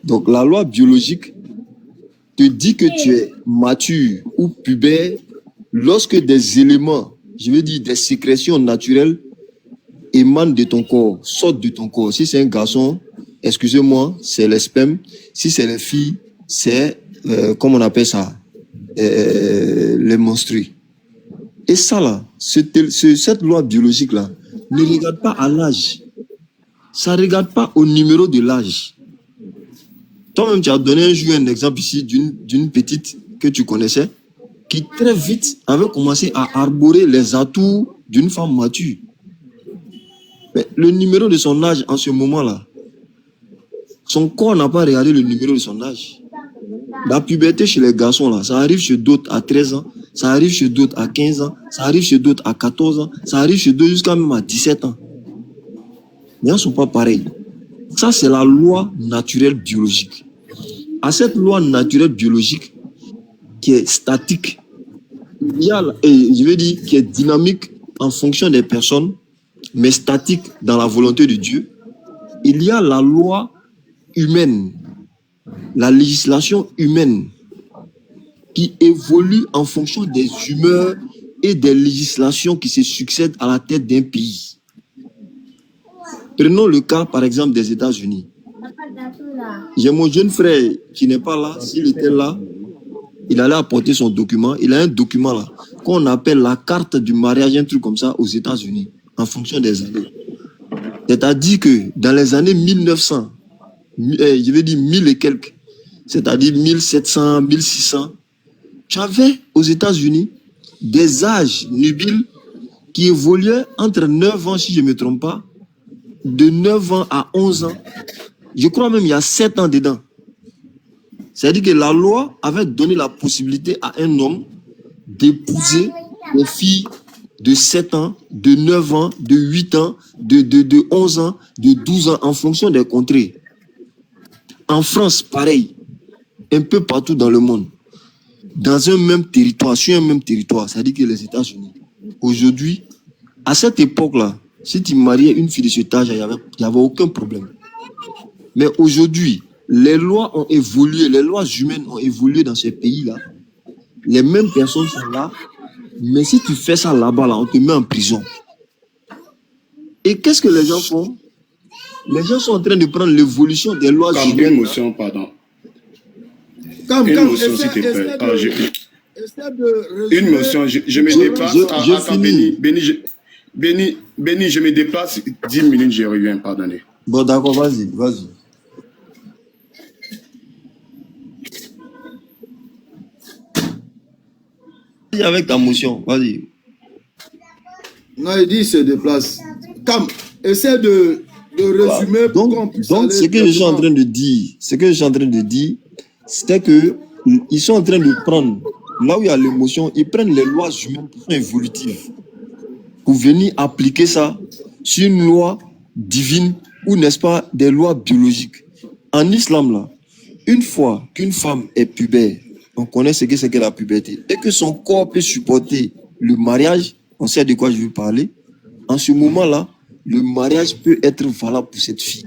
Speaker 3: Donc la loi biologique te dit que tu es mature ou pubère lorsque des éléments, je veux dire des sécrétions naturelles, émanent de ton corps, sortent de ton corps. Si c'est un garçon, excusez-moi, c'est le sperme. Si c'est les filles, c'est, comment on appelle ça, les menstrues. Et ça là, cette loi biologique-là, ne regarde pas à l'âge. Ça ne regarde pas au numéro de l'âge. Toi-même, tu as donné un jour un exemple ici d'une petite que tu connaissais, qui très vite avait commencé à arborer les atouts d'une femme mature. Mais le numéro de son âge en ce moment-là, son corps n'a pas regardé le numéro de son âge. La puberté chez les garçons, là, ça arrive chez d'autres à 13 ans, ça arrive chez d'autres à 15 ans, ça arrive chez d'autres à 14 ans, ça arrive chez d'autres jusqu'à même à 17 ans. Mais ils ne sont pas pareils. Ça, c'est la loi naturelle biologique. À cette loi naturelle biologique qui est statique, il y a, et je veux dire, qui est dynamique en fonction des personnes, mais statique dans la volonté de Dieu, il y a la loi humaine, la législation humaine qui évolue en fonction des humeurs et des législations qui se succèdent à la tête d'un pays. Prenons le cas, par exemple, des États-Unis. J'ai mon jeune frère qui n'est pas là. S'il était là, il allait apporter son document. Il a un document là, qu'on appelle la carte du mariage, un truc comme ça, aux États-Unis, en fonction des années. C'est-à-dire que dans les années 1900, je vais dire 1000 et quelques, c'est-à-dire 1700, 1600, tu avais aux États-Unis des âges nubiles qui évoluaient entre 9 ans, si je ne me trompe pas, de 9 ans à 11 ans. Je crois même qu'il y a 7 ans dedans. C'est-à-dire que la loi avait donné la possibilité à un homme d'épouser des filles de 7 ans, de 9 ans, de 8 ans, de 11 ans, de 12 ans, en fonction des contrées. En France, pareil, un peu partout dans le monde, dans un même territoire, sur un même territoire, c'est-à-dire que les États-Unis. Aujourd'hui, à cette époque-là, si tu mariais une fille de cet âge, il n'y avait aucun problème. Mais aujourd'hui, les lois ont évolué, les lois humaines ont évolué dans ces pays-là. Les mêmes personnes sont là, mais si tu fais ça là-bas, là, on te met en prison. Et qu'est-ce que les gens font? Les gens sont en train de prendre l'évolution des lois humaines.
Speaker 4: Une motion, pardon.
Speaker 1: Une
Speaker 4: motion, s'il te plaît. Une motion, je me déplace. Attends, Béni, je me déplace 10 minutes, je reviens, pardonnez.
Speaker 3: Bon, d'accord, vas-y. Avec ta motion, vas-y.
Speaker 1: Non, il dit il se déplace. Cam, essaie de résumer pour qu'on puisse
Speaker 3: donc ce que je suis en train de dire, c'est que ils sont en train de prendre, là où il y a l'émotion, ils prennent les lois humaines évolutives pour venir appliquer ça sur une loi divine ou, n'est-ce pas, des lois biologiques. En islam, là, Une fois qu'une femme est pubère, on connaît ce que c'est que la puberté, et que son corps peut supporter le mariage, on sait de quoi je veux parler. En ce moment-là, le mariage peut être valable pour cette fille.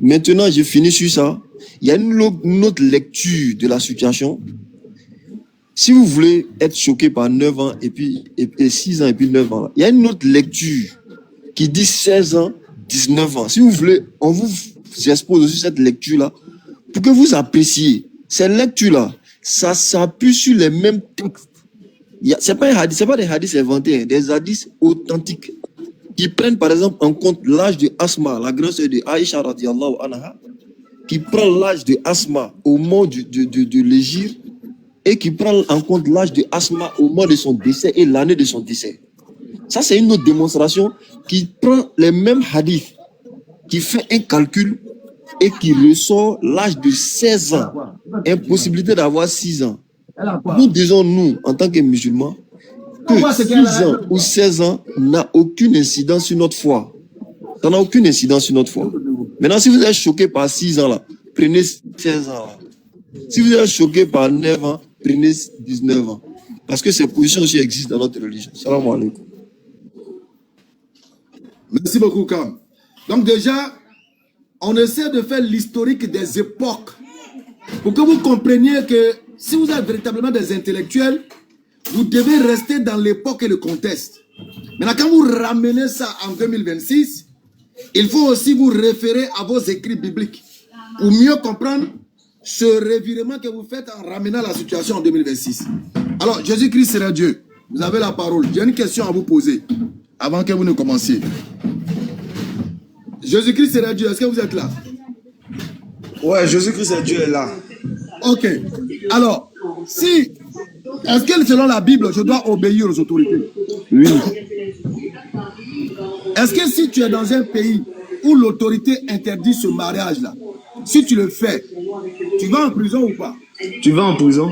Speaker 3: Maintenant, je finis sur ça. Il y a une autre lecture de la situation. Si vous voulez être choqué par 9 ans et puis 6 ans et puis 9 ans, il y a une autre lecture qui dit 16 ans, 19 ans. Si vous voulez, on vous expose aussi cette lecture-là pour que vous appréciez. Cette lecture-là, ça s'appuie sur les mêmes textes. C'est pas des hadiths inventés, des hadiths authentiques qui prennent par exemple en compte l'âge de Asma, la grande sœur de Aïcha radiallahu anha, qui prend l'âge de Asma au moment de l'égir et qui prend en compte l'âge de Asma au moment de son décès et l'année de son décès. Ça, c'est une autre démonstration qui prend les mêmes hadiths, qui fait un calcul et qui ressort l'âge de 16 ans. Impossibilité d'avoir 6 ans. Nous disons, nous, en tant que musulmans, que 6 ans ou 16 ans n'a aucune incidence sur notre foi. Ça n'a aucune incidence sur notre foi. Maintenant, si vous êtes choqué par 6 ans, là, prenez 16 ans. Là. Si vous êtes choqué par 9 ans, prenez 19 ans. Parce que ces positions aussi existent dans notre religion. Salam alaikum.
Speaker 1: Merci beaucoup, Kam. Donc déjà, on essaie de faire l'historique des époques pour que vous compreniez que si vous êtes véritablement des intellectuels, vous devez rester dans l'époque et le contexte. Maintenant, quand vous ramenez ça en 2026, il faut aussi vous référer à vos écrits bibliques pour mieux comprendre ce revirement que vous faites en ramenant la situation en 2026. Alors, Jésus-Christ sera Dieu. Vous avez la parole. J'ai une question à vous poser avant que vous ne commenciez. Jésus-Christ sera Dieu. Est-ce que vous êtes là?
Speaker 5: Ouais, Jésus-Christ est Dieu est là.
Speaker 1: Ok. Alors, si... Est-ce que selon la Bible, je dois obéir aux autorités?
Speaker 5: Oui.
Speaker 1: Est-ce que si tu es dans un pays où l'autorité interdit ce mariage-là, si tu le fais, tu vas en prison ou pas?
Speaker 5: Tu vas en prison?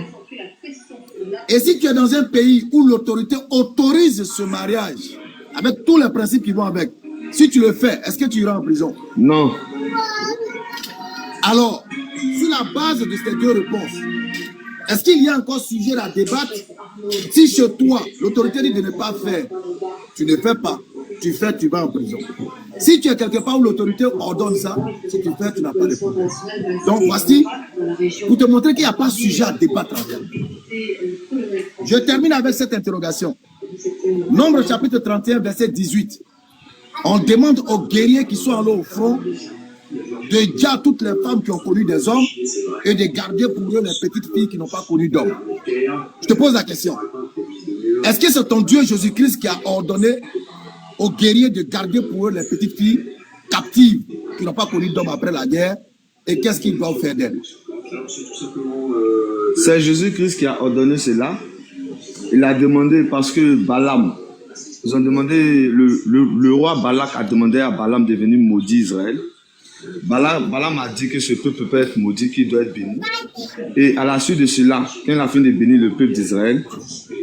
Speaker 1: Et si tu es dans un pays où l'autorité autorise ce mariage, avec tous les principes qui vont avec, si tu le fais, est-ce que tu iras en prison?
Speaker 5: Non.
Speaker 1: Alors, sur la base de ces deux réponses, est-ce qu'il y a encore sujet à débattre? Si chez toi, l'autorité dit de ne pas faire, tu ne fais pas, tu fais, tu vas en prison. Si tu es quelque part où l'autorité ordonne ça, si tu fais, tu n'as pas de problème. Donc voici, pour te montrer qu'il n'y a pas sujet à débattre. Je termine avec cette interrogation. Nombre chapitre 31, verset 18. On demande aux guerriers qui sont allés au front de dire à toutes les femmes qui ont connu des hommes et de garder pour eux les petites filles qui n'ont pas connu d'hommes. Je te pose la question. Est-ce que c'est ton Dieu Jésus-Christ qui a ordonné aux guerriers de garder pour eux les petites filles captives qui n'ont pas connu d'hommes après la guerre? Et qu'est-ce qu'ils doivent faire d'elles?
Speaker 5: C'est Jésus-Christ qui a ordonné cela. Il a demandé parce que Balaam, ils ont demandé, le roi Balak a demandé à Balaam de venir maudire Israël. Balaam a dit que ce peuple peut être maudit, qu'il doit être béni. Et à la suite de cela, quand il a fini de bénir le peuple d'Israël,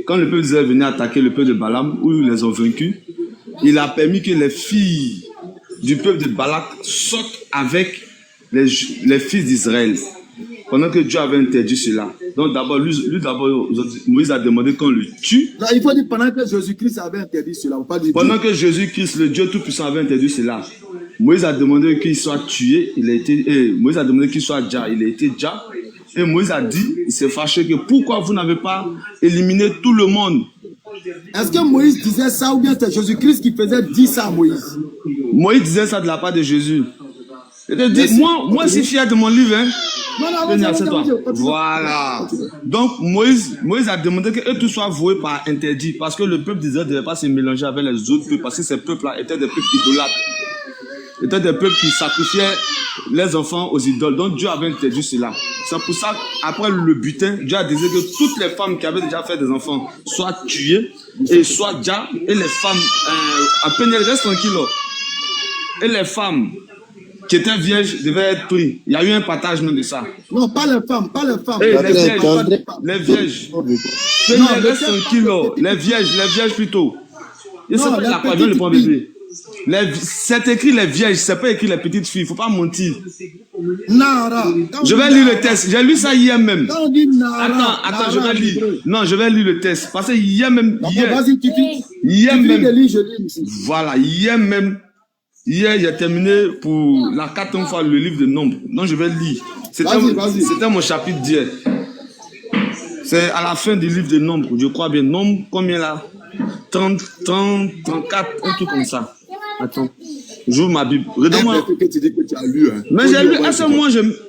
Speaker 5: quand le peuple d'Israël venait attaquer le peuple de Balaam, où ils les ont vaincus, il a permis que les filles du peuple de Balak sortent avec les fils d'Israël, pendant que Dieu avait interdit cela. Donc d'abord, Moïse a demandé qu'on le tue.
Speaker 1: Non, il faut dire pendant que Jésus-Christ avait interdit cela. Pas dire
Speaker 5: pendant que Jésus-Christ, le Dieu Tout-Puissant, avait interdit cela, Moïse a demandé qu'il soit tué. Moïse a demandé qu'il soit déjà. Il a été déjà. Et Moïse a dit, il s'est fâché que pourquoi vous n'avez pas éliminé tout le monde?
Speaker 1: Est-ce que Moïse disait ça ou bien c'était Jésus-Christ qui faisait dire ça à Moïse?
Speaker 5: Moïse disait ça de la part de Jésus. Il a dit, moi je suis fier de mon livre. Hein. Voilà. Donc Moïse a demandé que tout soit voué par interdit, parce que le peuple d'Israël ne devait pas se mélanger avec les autres peuples, parce que ces peuples-là étaient des peuples idolâtres. Étaient des peuples qui sacrifiaient les enfants aux idoles. Donc Dieu avait interdit cela. C'est pour ça qu'après le butin, Dieu a décidé que toutes les femmes qui avaient déjà fait des enfants soient tuées et soient déjà, et les femmes, à peine elles restent tranquilles. Et les femmes qui étaient vierges devaient être prises. Il y a eu un partage même de ça.
Speaker 1: Non, pas les femmes, pas les femmes.
Speaker 5: Et les vierges. Les vierges plutôt. Et c'est pas la part, je le prends bébé. C'est écrit les vierges, c'est pas écrit les petites filles, faut pas mentir.
Speaker 1: Nara.
Speaker 5: Je vais lire le texte. J'ai lu ça hier même.
Speaker 1: Quand on dit Nara,
Speaker 5: Attends, je vais lire. Non, je vais lire le texte. Parce que hier même.
Speaker 1: Vas-y, tu
Speaker 5: hier
Speaker 1: lis
Speaker 5: même.
Speaker 1: le livre, je lis ici.
Speaker 5: Voilà, hier même. Hier, j'ai terminé pour la 4e fois le livre de Nombres. Donc, je vais lire. C'était mon chapitre d'hier. C'est à la fin du livre de Nombres, je crois bien. Nombre, combien là? 30, 34, un truc comme ça. Attends. J'ouvre ma Bible. Redonne-moi. Mais j'ai lu, est-ce que moi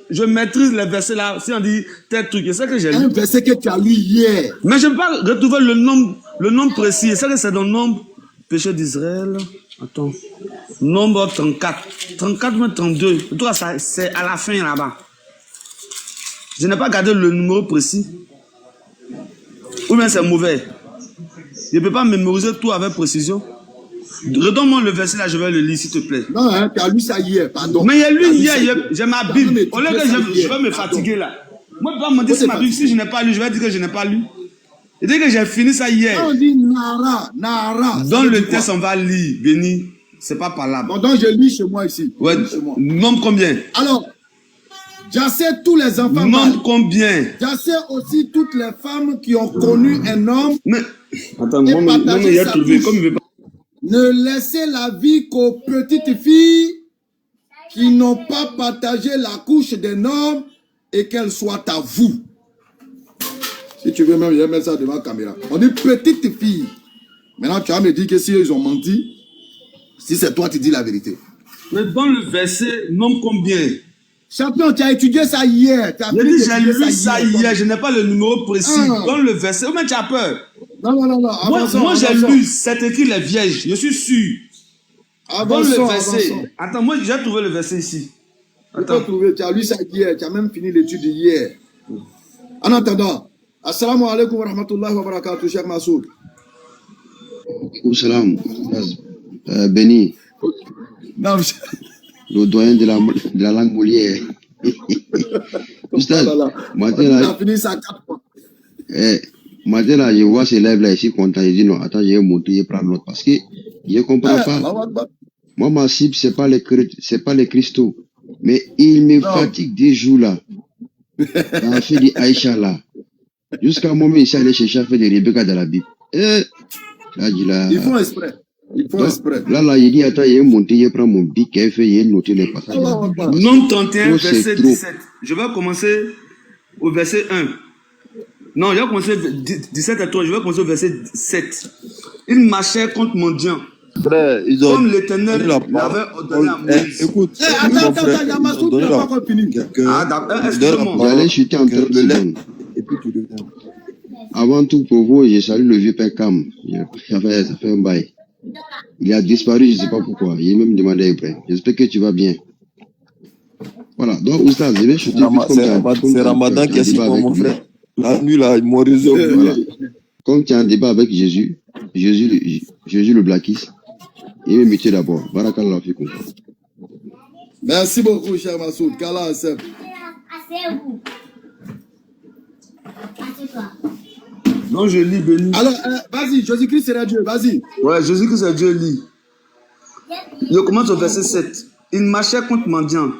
Speaker 5: je maîtrise les versets là? Si on dit tel truc, c'est ça que j'ai lu.
Speaker 1: Un verset que tu as lu hier.
Speaker 5: Mais je ne peux pas retrouver le nombre précis. C'est ça que c'est dans le nombre péché d'Israël. Attends. Nombre 34. 34 mais 32. Toi, c'est à la fin là-bas. Je n'ai pas gardé le numéro précis. Ou bien c'est mauvais. Je ne peux pas mémoriser tout avec précision. Redonne-moi le verset là, je vais le lire s'il te plaît.
Speaker 1: Non, hein, tu as lu ça hier, pardon.
Speaker 5: Mais il y a lu hier, j'ai ma Bible. Au lieu que je vais me fatiguer là. Moi, je ne peux pas me dire si ma Bible, si je n'ai pas lu, je vais dire que je n'ai pas lu. Et dès que j'ai fini ça hier.
Speaker 1: On dit Nara.
Speaker 5: Dans le texte, on va lire, béni. C'est pas parlable.
Speaker 1: Bon, donc je lis chez moi ici.
Speaker 5: Ouais, nombre combien?
Speaker 1: Alors, j'assais tous les enfants.
Speaker 5: Nombre combien?
Speaker 1: J'assais aussi toutes les femmes qui ont connu un homme.
Speaker 5: Mais, attends, moi, il a trouvé. Comme il veut pas.
Speaker 1: Ne laissez la vie qu'aux petites filles qui n'ont pas partagé la couche d'un homme et qu'elles soient à vous. Si tu veux même, je vais mettre ça devant la caméra. On dit petite fille. Maintenant, tu vas me dire que si ils ont menti, si c'est toi, tu dis la vérité.
Speaker 5: Mais dans le verset, nombre combien?
Speaker 1: Champion, tu as étudié ça hier.
Speaker 5: J'ai lu ça hier, je n'ai pas le numéro précis. Dans le verset, mais tu as peur.
Speaker 1: Non.
Speaker 5: Moi j'ai lu, c'est écrit les vierges, je suis sûr. Dans le verset. Attends, moi j'ai trouvé le verset ici.
Speaker 1: Attends. Tu as lu ça hier, tu as même fini l'étude hier. En attendant, assalamu alaikum wa rahmatullahi wa barakatuh, Cheikh Massoud.
Speaker 6: Salam, Béni.
Speaker 1: Non,
Speaker 6: Le doyen de la langue molière. Oustaz, matin là,
Speaker 1: fini ça 4 fois.
Speaker 6: Matin là, je vois ces lèvres là ici content. Je dis non, attends, je vais monter et prendre l'autre parce que je ne comprends pas. Moi, ma cible, c'est pas les cristaux. Mais il me fatigue des jours là. On a fait des Aïcha là. Jusqu'à un moment, il s'est allé chercher à faire des Rebecca dans la Bible. Là,
Speaker 1: ils font exprès.
Speaker 6: Là, il dit, attends, il est monté, il prend mon bic, il fait, il noté les passages.
Speaker 5: Nombre 31, verset 17. Je vais commencer au verset 1. Non, je vais commencer 17 à 3, je vais commencer au verset 7. Il marchait contre mon Dieu. Comme l'Éternel l'avait ordonné à Moïse.
Speaker 6: Écoute,
Speaker 1: attends, Yamassoud n'a pas encore fini.
Speaker 5: Excusez-moi.
Speaker 6: J'allais chuter en 30 secondes. Avant tout, pour vous, je salue le vieux père Cam. Ça fait un bail. Il a disparu, je ne sais pas pourquoi. Il est même demandé après. J'espère que tu vas bien. Voilà, donc Oustaz, je vais chuter
Speaker 3: c'est Ramadan qui est si bon, mon frère. La nuit, là, mon réseau.
Speaker 6: Voilà. Comme tu as un débat avec Jésus le Blackis, il est métier d'abord. Barakallah fikum.
Speaker 1: Merci beaucoup, cher Massoud. Kala Asep.
Speaker 7: Asseyez-vous. Assieds-toi.
Speaker 5: Non, je lis, béni.
Speaker 1: Alors, vas-y, Jésus-Christ sera Dieu, vas-y.
Speaker 5: Ouais, Jésus-Christ est Dieu, lit. Je commence au verset 7. Il marchait contre mendiant,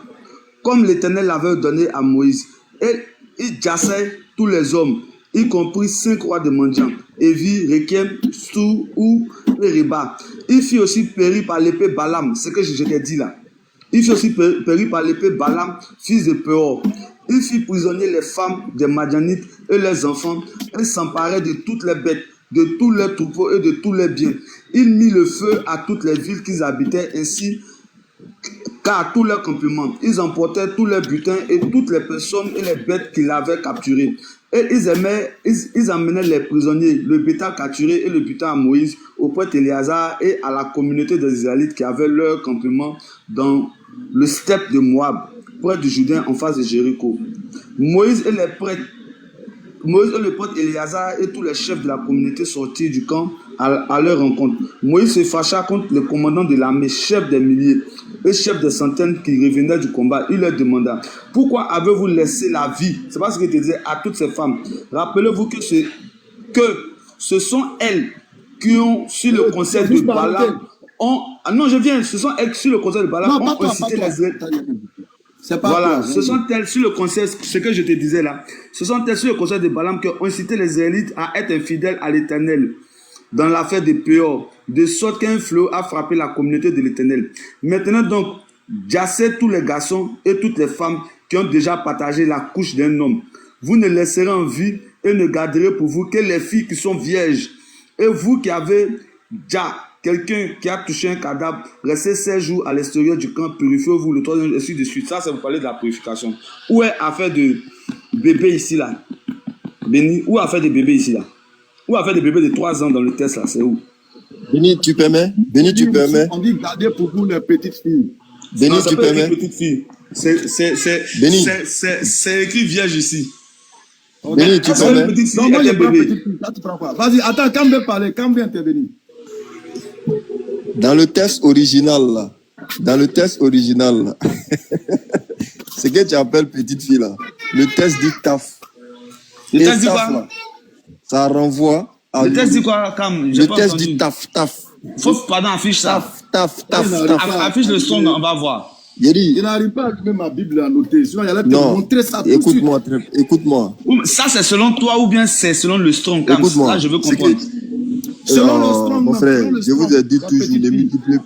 Speaker 5: comme l'Éternel l'avait donné à Moïse. Et il jassait tous les hommes, y compris 5 rois de mendiants, Évi, Rekem, Sou, Ou et Riba. Il fit aussi périr par l'épée Balaam, ce que je t'ai dit là. Il fit aussi périr par l'épée Balaam, fils de Péor. Il fit prisonnier les femmes des Madianites et les enfants, et s'emparait de toutes les bêtes, de tous les troupeaux et de tous les biens. Il mit le feu à toutes les villes qu'ils habitaient, ainsi qu'à tous leurs compliments. Ils emportaient tous les butins et toutes les personnes et les bêtes qu'ils avaient capturées. Et ils amenaient les prisonniers, le bétail capturé et le butin à Moïse, au prêtre Éléazar et à la communauté des Israélites qui avaient leur campement dans le steppe de Moab, près du Jourdain en face de Jéricho. Moïse et le prêtre Éléazar et tous les chefs de la communauté sortirent du camp à leur rencontre. Moïse se fâcha contre le commandant de l'armée, chef des milliers et chef des centaines qui revenaient du combat. Il leur demanda: pourquoi avez-vous laissé la vie? C'est parce qu'il disait à toutes ces femmes. Rappelez-vous que ce sont elles qui ont, sur le conseil de Balaam, Ah non, je viens. Ce sont sur le conseil de Balaam.
Speaker 1: Non, pas
Speaker 5: On
Speaker 1: toi,
Speaker 5: incitait
Speaker 1: pas
Speaker 5: les
Speaker 1: toi.
Speaker 5: Israélites.
Speaker 1: C'est pas
Speaker 5: Voilà,
Speaker 1: toi.
Speaker 5: ce sont elles sur le conseil, ce que je te disais là, ce sont elles sur le conseil de Balaam qui ont incité les Israélites à être infidèles à l'Éternel dans l'affaire de Péor, de sorte qu'un fléau a frappé la communauté de l'Éternel. Maintenant donc, jassez tous les garçons et toutes les femmes qui ont déjà partagé la couche d'un homme. Vous ne laisserez en vie et ne garderez pour vous que les filles qui sont vierges. Et vous qui avez déjà quelqu'un qui a touché un cadavre, restez 16 jours à l'extérieur du camp, purifiez-vous le troisième jour, ainsi de suite. Ça, c'est vous parler de la purification. Où est affaire de bébé ici, là? Béni, où est affaire de bébé ici, là? Où est affaire de bébé de 3 ans dans le test, là? C'est où?
Speaker 3: Béni, tu permets? Béni, tu permets?
Speaker 1: On dit garder pour vous les petites filles.
Speaker 3: Béni, tu permets?
Speaker 5: Petite fille. C'est écrit vierge ici.
Speaker 3: Béni, tu permets?
Speaker 1: Non, moi, j'ai pas petite fille. Là, tu prends quoi? Vas-y, attends, quand veut parler, quand veut intervenir.
Speaker 3: Dans le texte original, là, ce que tu appelles petite fille, là, le texte dit taf.
Speaker 5: Le texte dit
Speaker 3: taf,
Speaker 5: quoi?
Speaker 3: là, ça renvoie à...
Speaker 5: Le texte dit quoi, Cam?
Speaker 3: Le texte dit taf.
Speaker 5: Faut, pardon, affiche ça.
Speaker 3: Taf.
Speaker 5: Affiche le son, on va voir.
Speaker 1: Il n'arrive pas à allumer ma Bible à noter. Sinon, il allait te montrer ça tout de suite.
Speaker 3: Écoute-moi.
Speaker 5: Ça, c'est selon toi ou bien c'est selon le Strong, Cam?
Speaker 3: Écoute-moi.
Speaker 5: Là, je veux comprendre.
Speaker 1: Selon le Strong,
Speaker 3: mon frère, je vous ai dit toujours, ne multipliez.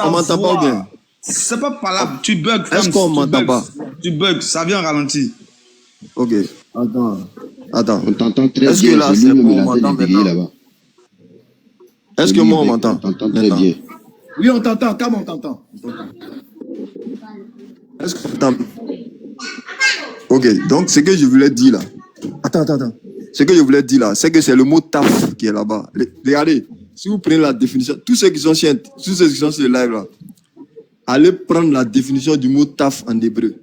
Speaker 3: On m'entend pas bien.
Speaker 5: C'est pas parlable. Tu bugs.
Speaker 3: Est-ce qu'on m'entend pas?
Speaker 5: Tu bugs. Ça vient ralenti.
Speaker 3: Ok. Attends.
Speaker 6: On t'entend très
Speaker 3: Est-ce
Speaker 6: bien.
Speaker 3: que là, c'est bon, on m'entend maintenant? Est-ce que moi, on m'entend?
Speaker 6: On t'entend très bien.
Speaker 1: Oui, on t'entend. Cam, on t'entend.
Speaker 3: Est-ce que t'entends? Ok, donc ce que je voulais dire là. Attends. Ce que je voulais dire là, c'est que c'est le mot taf qui est là-bas. Regardez, si vous prenez la définition, tous ceux qui sont sur le live là, allez prendre la définition du mot taf en hébreu.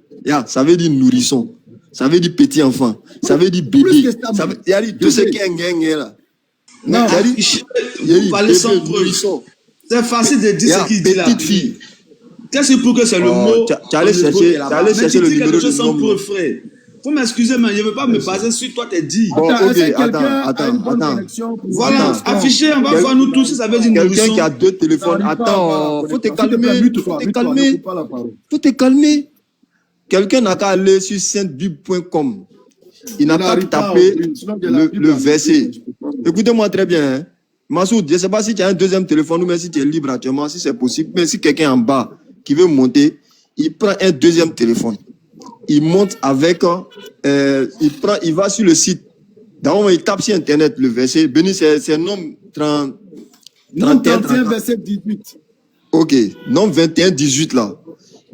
Speaker 3: Ça veut dire nourrisson, ça veut dire petit enfant, ça veut dire bébé. Il y a tout ce qui est gang là.
Speaker 5: Non, vous parlez sans preuve. C'est facile de dire ce qu'il dit là.
Speaker 3: Petite fille.
Speaker 5: Qu'est-ce que pour que c'est le mot?
Speaker 3: Tu allais chercher le numéro
Speaker 5: de sans preuve, frère. Faut m'excuser, mais je ne veux pas me baser sur toi, t'es dit.
Speaker 3: Bon, ok, attends.
Speaker 5: Voilà, affiché, on va voir nous tous si ça veut dire
Speaker 3: quelqu'un qui a 2 téléphones. Attends, faut te calmer. Quelqu'un n'a qu'à aller sur saintbible.com. Il n'a qu'à taper le verset. Écoutez-moi très bien. Hein. Massoud, je ne sais pas si tu as un deuxième téléphone ou même si tu es libre actuellement, si c'est possible. Mais si quelqu'un en bas qui veut monter, il prend un deuxième téléphone. Il monte avec, il va sur le site. D'abord, il tape sur Internet le verset. Béni, c'est nombre
Speaker 1: 31, verset 18.
Speaker 3: Ok, nombre 21, 18 là.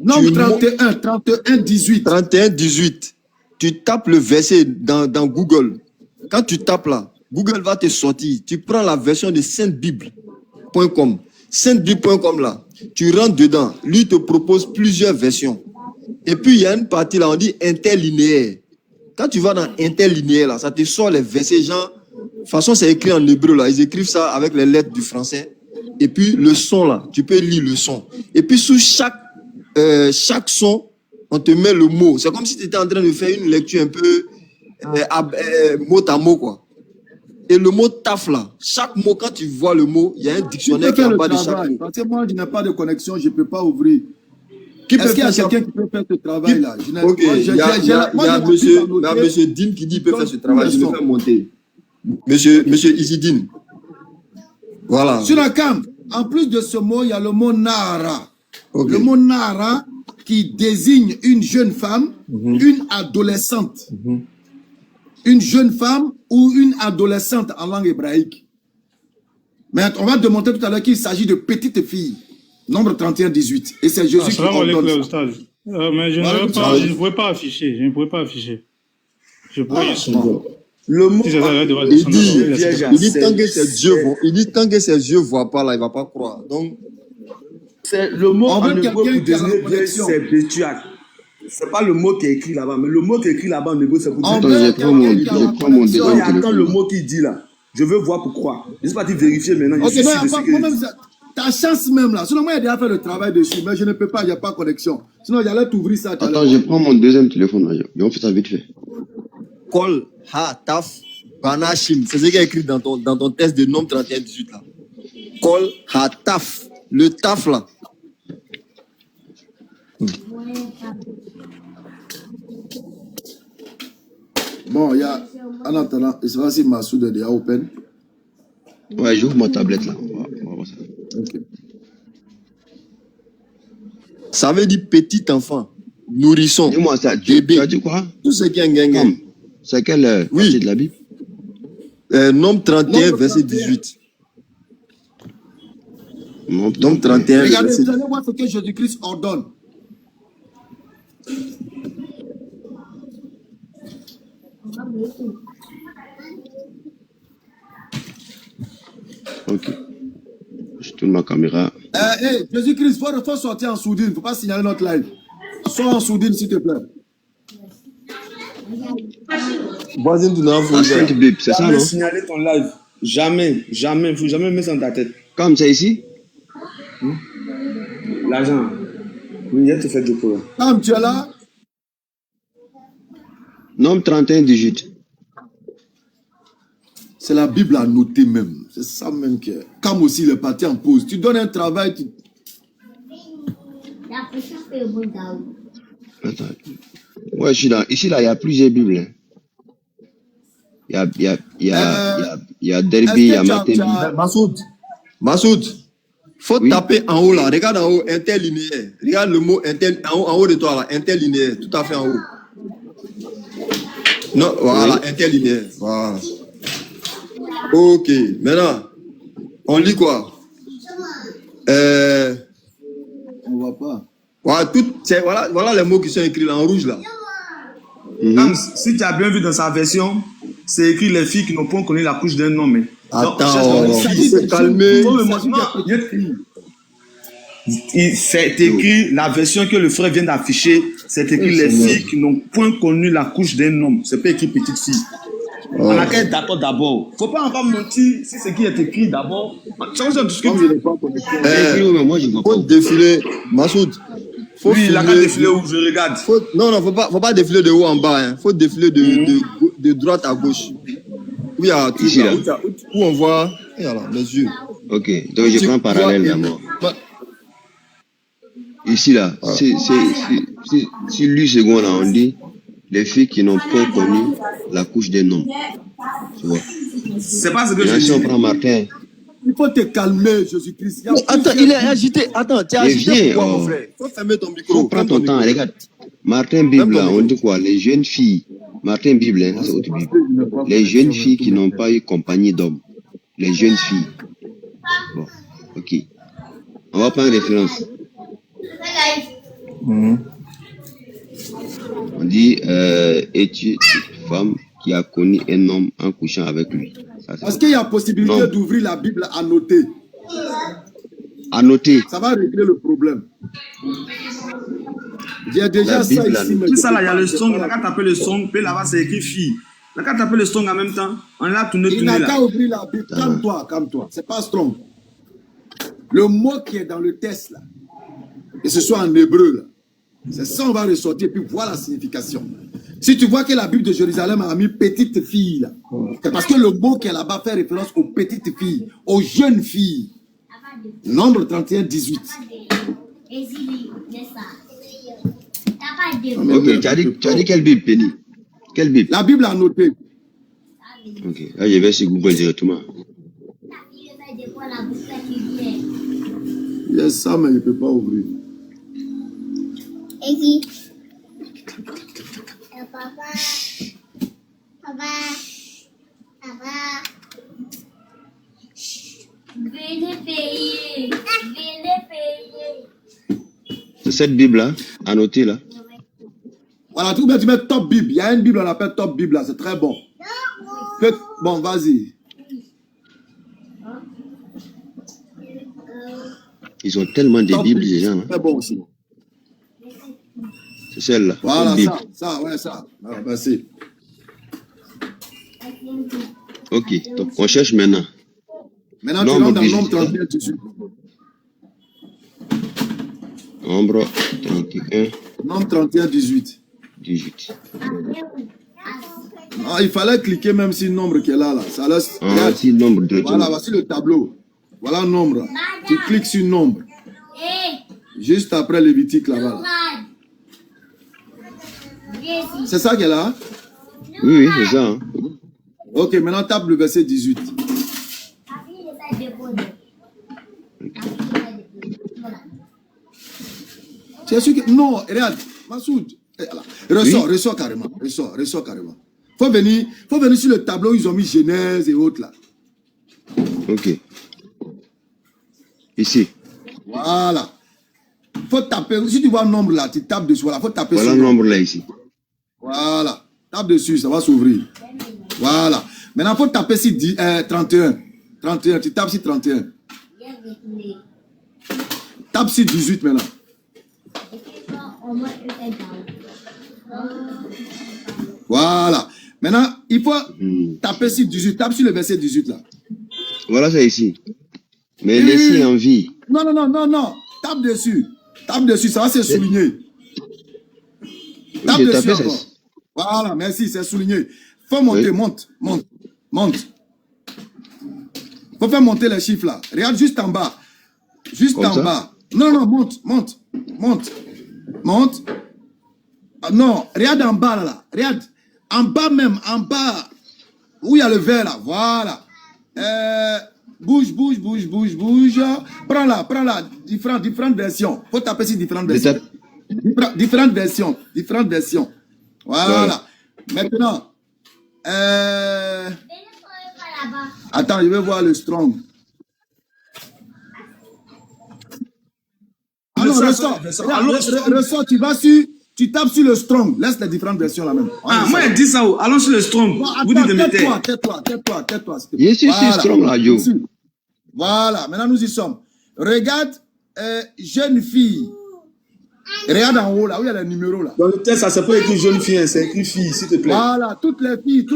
Speaker 1: Nombre 31, 18.
Speaker 3: 31, 18. Tu tapes le verset dans Google. Quand tu tapes là, Google va te sortir. Tu prends la version de saintbible.com. Saintbible.com là, tu rentres dedans. Lui te propose plusieurs versions. Et puis, il y a une partie là, on dit interlinéaire. Quand tu vas dans interlinéaire là, ça te sort les versets, genre, de toute façon, c'est écrit en hébreu là. Ils écrivent ça avec les lettres du français. Et puis, le son là, tu peux lire le son. Et puis, sous chaque son, on te met le mot. C'est comme si tu étais en train de faire une lecture un peu mot à mot, quoi. Et le mot taf là, chaque mot, quand tu vois le mot, il y a un dictionnaire qui est en bas de chaque mot.
Speaker 1: Parce que moi, je n'ai pas de connexion, je ne peux pas ouvrir. Est-ce qu'il y a quelqu'un qui peut faire ce travail-là?
Speaker 3: Ok, il y a monsieur Din qui dit qu'il peut faire ce travail, je le fais monter. Monsieur Isidine. Voilà.
Speaker 1: Sur la cam, en plus de ce mot, il y a le mot Nahara.
Speaker 3: Okay.
Speaker 1: Le mot Nahara qui désigne une jeune femme, une adolescente. Une jeune femme ou une adolescente en langue hébraïque. Mais on va démontrer tout à l'heure qu'il s'agit de petites filles. Nombre 31, 18. Et c'est Jésus qui ordonne ça.
Speaker 7: Mais je ne pourrais pas afficher. Je ne pourrais pas afficher. Je pourrais
Speaker 3: le mot, il dit tant que ses yeux ne voient pas là, il ne va pas croire. Donc,
Speaker 5: c'est le mot en hébreu pour désigner c'est bétuac. C'est pas le mot qui est écrit là-bas, mais le mot qui est écrit là-bas en hébreu, c'est pour dire. Attends le mot qu'il dit là. Je veux voir pourquoi. Je ne sais pas vérifier maintenant.
Speaker 1: Ok, ta chance même là. Sinon, moi, j'ai déjà fait le travail dessus, mais je ne peux pas, il n'y a pas de connexion. Sinon, j'allais t'ouvrir ça.
Speaker 6: Attends, je prends mon deuxième téléphone. On fait ça vite fait.
Speaker 3: Kol, ha, taf, banachim. C'est ce qui est écrit dans ton test de nombre 31-18 là. l'école à taf. Le taf là.
Speaker 1: Bon, il y a... En attendant, il sera si Massoud est déjà open.
Speaker 6: Ouais, j'ouvre ma tablette là. On va voir ça.
Speaker 1: Ok.
Speaker 3: Ça veut dire petit enfant, nourrisson,
Speaker 6: Dis-moi ça, tu
Speaker 3: bébé.
Speaker 6: as dit quoi?
Speaker 3: Tout ce qui est gang.
Speaker 6: Comme, c'est quelle
Speaker 3: Oui.
Speaker 6: partie de la Bible?
Speaker 3: Nombre 31,
Speaker 1: Nombre
Speaker 3: verset
Speaker 1: 31.
Speaker 3: 18.
Speaker 6: Nombre
Speaker 3: Nombre
Speaker 6: 31.
Speaker 3: 31,
Speaker 1: Regardez,
Speaker 3: verset
Speaker 1: vous allez voir ce que Jésus-Christ ordonne.
Speaker 6: Ok. Je tourne ma caméra.
Speaker 1: Jésus-Christ, il faut sortir en sourdine. Il ne faut pas signaler notre live. Sors en sourdine, s'il te plaît.
Speaker 3: Voisine, tu n'as
Speaker 6: À 5 bips, c'est ça,
Speaker 5: Jamais
Speaker 6: non?
Speaker 5: signaler ton live. Jamais, jamais. Il ne faut jamais mettre ça dans ta tête.
Speaker 6: Comme c'est ici?
Speaker 5: L'argent. Oui, il te fait du problème.
Speaker 1: Comme tu es là,
Speaker 6: Nombre 31, 18.
Speaker 1: c'est la Bible à noter même. C'est ça même qui est. Comme aussi, il est parti en pause. Tu donnes un travail, tu...
Speaker 6: Attends. Ouais, je suis dans. Ici, là, il y a plusieurs Bibles. Hein. Il y a Derby, il y a Matébi.
Speaker 3: Massoud, faut
Speaker 6: Oui.
Speaker 3: taper en haut là. Regarde en haut, interlinéaire. Regarde le mot en haut de toi là, interlinéaire, tout à fait en haut. Non, voilà, interlinéaire. Voilà. Ok, maintenant, on lit quoi?
Speaker 1: On voit pas.
Speaker 3: Voilà les mots qui sont écrits là en rouge là.
Speaker 5: Comme si tu as bien vu dans sa version, c'est écrit les filles qui n'ont pas connu la couche d'un homme.
Speaker 3: Attends, on s'est calmé.
Speaker 5: C'est écrit la version que le frère vient d'afficher. C'est écrit les filles qui n'ont point connu la couche d'un homme. C'est pas écrit petite fille. On a qu'à être d'accord d'abord. Faut pas encore mentir si c'est qui est écrit d'abord. Ça veut dire
Speaker 1: Comme je n'ai pas connu.
Speaker 6: C'est écrit, mais moi, je ne vois
Speaker 3: Faut
Speaker 6: pas.
Speaker 3: défiler, Massoud.
Speaker 5: Oui, il a qu'à défiler où je regarde.
Speaker 3: Non, faut pas défiler de haut en bas. Hein. Faut défiler de droite à gauche. Oui, à tout
Speaker 6: Ici,
Speaker 3: là,
Speaker 6: là.
Speaker 3: où on voit. Voilà, mes yeux.
Speaker 6: Ok, donc je prends parallèle d'abord. Ici, là, si lui second, là, on dit les filles qui n'ont pas connu la couche d'un homme. Tu vois.
Speaker 5: C'est pas ce que
Speaker 6: Maintenant,
Speaker 5: je
Speaker 6: si on
Speaker 5: dis.
Speaker 6: prend Martin,
Speaker 1: Il faut te calmer, Jésus-Christ. Il y a
Speaker 3: Attends,
Speaker 1: plusieurs-
Speaker 3: il est agité. Attends, tu es
Speaker 6: Mais
Speaker 3: agité
Speaker 6: viens,
Speaker 3: pourquoi,
Speaker 6: oh.
Speaker 3: mon frère? Faut fermer ton micro.
Speaker 6: faut prendre ton temps, regarde. Martin Bible, là, on dit quoi? Les jeunes filles. Martin Bible, hein, c'est autre Bible. Les jeunes filles qui n'ont pas eu compagnie d'hommes. Les jeunes filles. Bon, ok. On va prendre référence. On dit, es-tu une femme qui a connu un homme en couchant avec lui? Ça, c'est
Speaker 1: Est-ce qu'il y a possibilité
Speaker 6: Non.
Speaker 1: d'ouvrir la Bible à noter?
Speaker 6: à noter.
Speaker 1: Ça va régler le problème. J'ai déjà
Speaker 6: La
Speaker 1: ça
Speaker 6: Bible,
Speaker 1: ici. mais
Speaker 5: Tout
Speaker 1: je
Speaker 5: ça
Speaker 1: peux
Speaker 5: là, il y a
Speaker 1: pas-
Speaker 5: le
Speaker 1: je
Speaker 5: son.
Speaker 1: peux
Speaker 5: Il a
Speaker 1: pas-
Speaker 5: qu'à taper le son. Puis là-bas, c'est écrit fille. Il a qu'à taper le son en même temps. On l'a tourné,
Speaker 1: Il
Speaker 5: tourné
Speaker 1: n'a
Speaker 5: là.
Speaker 1: qu'à ouvrir la Bible. Calme-toi, calme-toi. C'est pas strong. Le mot qui est dans le texte là, que ce soit en hébreu là, c'est ça on va ressortir puis voir la signification. Si tu vois que la Bible de Jérusalem a mis petite fille là, c'est parce que le mot qui est là-bas fait référence aux petites filles, aux jeunes filles. Nombre 31, 18.
Speaker 6: Ok, tu as dit quelle Bible, Penny? Quelle Bible?
Speaker 1: La Bible a noté.
Speaker 6: Ok, là je vais sur Google directement.
Speaker 1: Il y a ça, mais il ne peut pas ouvrir.
Speaker 8: Venez payer. Venez payer.
Speaker 6: C'est cette Bible-là, à noter là.
Speaker 1: Voilà, tout bien, tu mets Top Bible. Il y a une Bible, on l'appelle Top Bible, là, c'est très bon. Bon, vas-y.
Speaker 6: Ils ont tellement de
Speaker 1: Top
Speaker 6: Bibles, ces gens. Hein.
Speaker 1: Très bon aussi.
Speaker 6: C'est celle-là.
Speaker 1: Voilà,
Speaker 6: Top Bible.
Speaker 1: ça, ouais, ça. Voilà, merci.
Speaker 6: Ok, donc on cherche maintenant.
Speaker 1: Maintenant,
Speaker 6: Nombre
Speaker 1: tu rentres dans
Speaker 6: 18,
Speaker 1: nombre 31, 18.
Speaker 6: Nombre 31,
Speaker 1: Nombre 31, 18.
Speaker 6: 18.
Speaker 1: Ah, il fallait cliquer même sur le nombre qui est là, là. Ça laisse.
Speaker 6: Ah, si, nombre de
Speaker 1: Voilà, voici le tableau. Voilà nombre. Tu cliques sur nombre. Juste après Lévitique là-bas. C'est ça qu'elle a?
Speaker 6: Oui, c'est ça. Hein.
Speaker 1: Ok, maintenant tape le verset 18. Tu es sûr que... Non, regarde, Massoud. Ressort carrément. Ressort carrément. Faut venir sur le tableau où ils ont mis Genèse et autres là.
Speaker 6: Ok. Ici.
Speaker 1: Voilà. Faut taper. Si tu vois un nombre là, tu tapes dessus. Voilà, faut taper
Speaker 6: voilà
Speaker 1: sur
Speaker 6: le nombre là ici.
Speaker 1: Voilà. Tape dessus, ça va s'ouvrir. Voilà. Maintenant, faut taper sur 31. 31. Tu tapes sur 31. Tape sur 18 maintenant. Voilà. Maintenant, il faut taper sur 18. Tape sur le verset 18 là.
Speaker 6: Voilà, c'est ici. Mais laissez en vie.
Speaker 1: Non. Tape dessus. Tape dessus, ça va se souligner. Tape dessus encore. Voilà, merci, c'est souligné. Faut monter, monte. Faut faire monter les chiffres là. Regarde juste en bas. Juste en bas. Non, monte. Ah, non, regarde en bas là. Regarde. En bas même, en bas. Où il y a le vert là. Voilà. Bouge. Prends là. Différentes versions. Faut taper sur différentes versions. Différentes versions. Voilà. Maintenant. Attends, je vais voir le strong. Alors, ressort, tu tapes sur le strong. Laisse les différentes versions là même.
Speaker 5: Moi, elle dit ça. Allons sur le strong. Vous dites de mettre.
Speaker 1: Tais-toi.
Speaker 6: Je suis sur strong là, Joe.
Speaker 1: Voilà, maintenant nous y sommes. Regarde, jeune fille. Regarde en haut là, où il y a les numéros là.
Speaker 5: Dans le texte, ça c'est pas écrit jeune fille, c'est écrit fille, s'il te plaît.
Speaker 1: Voilà, toutes les filles,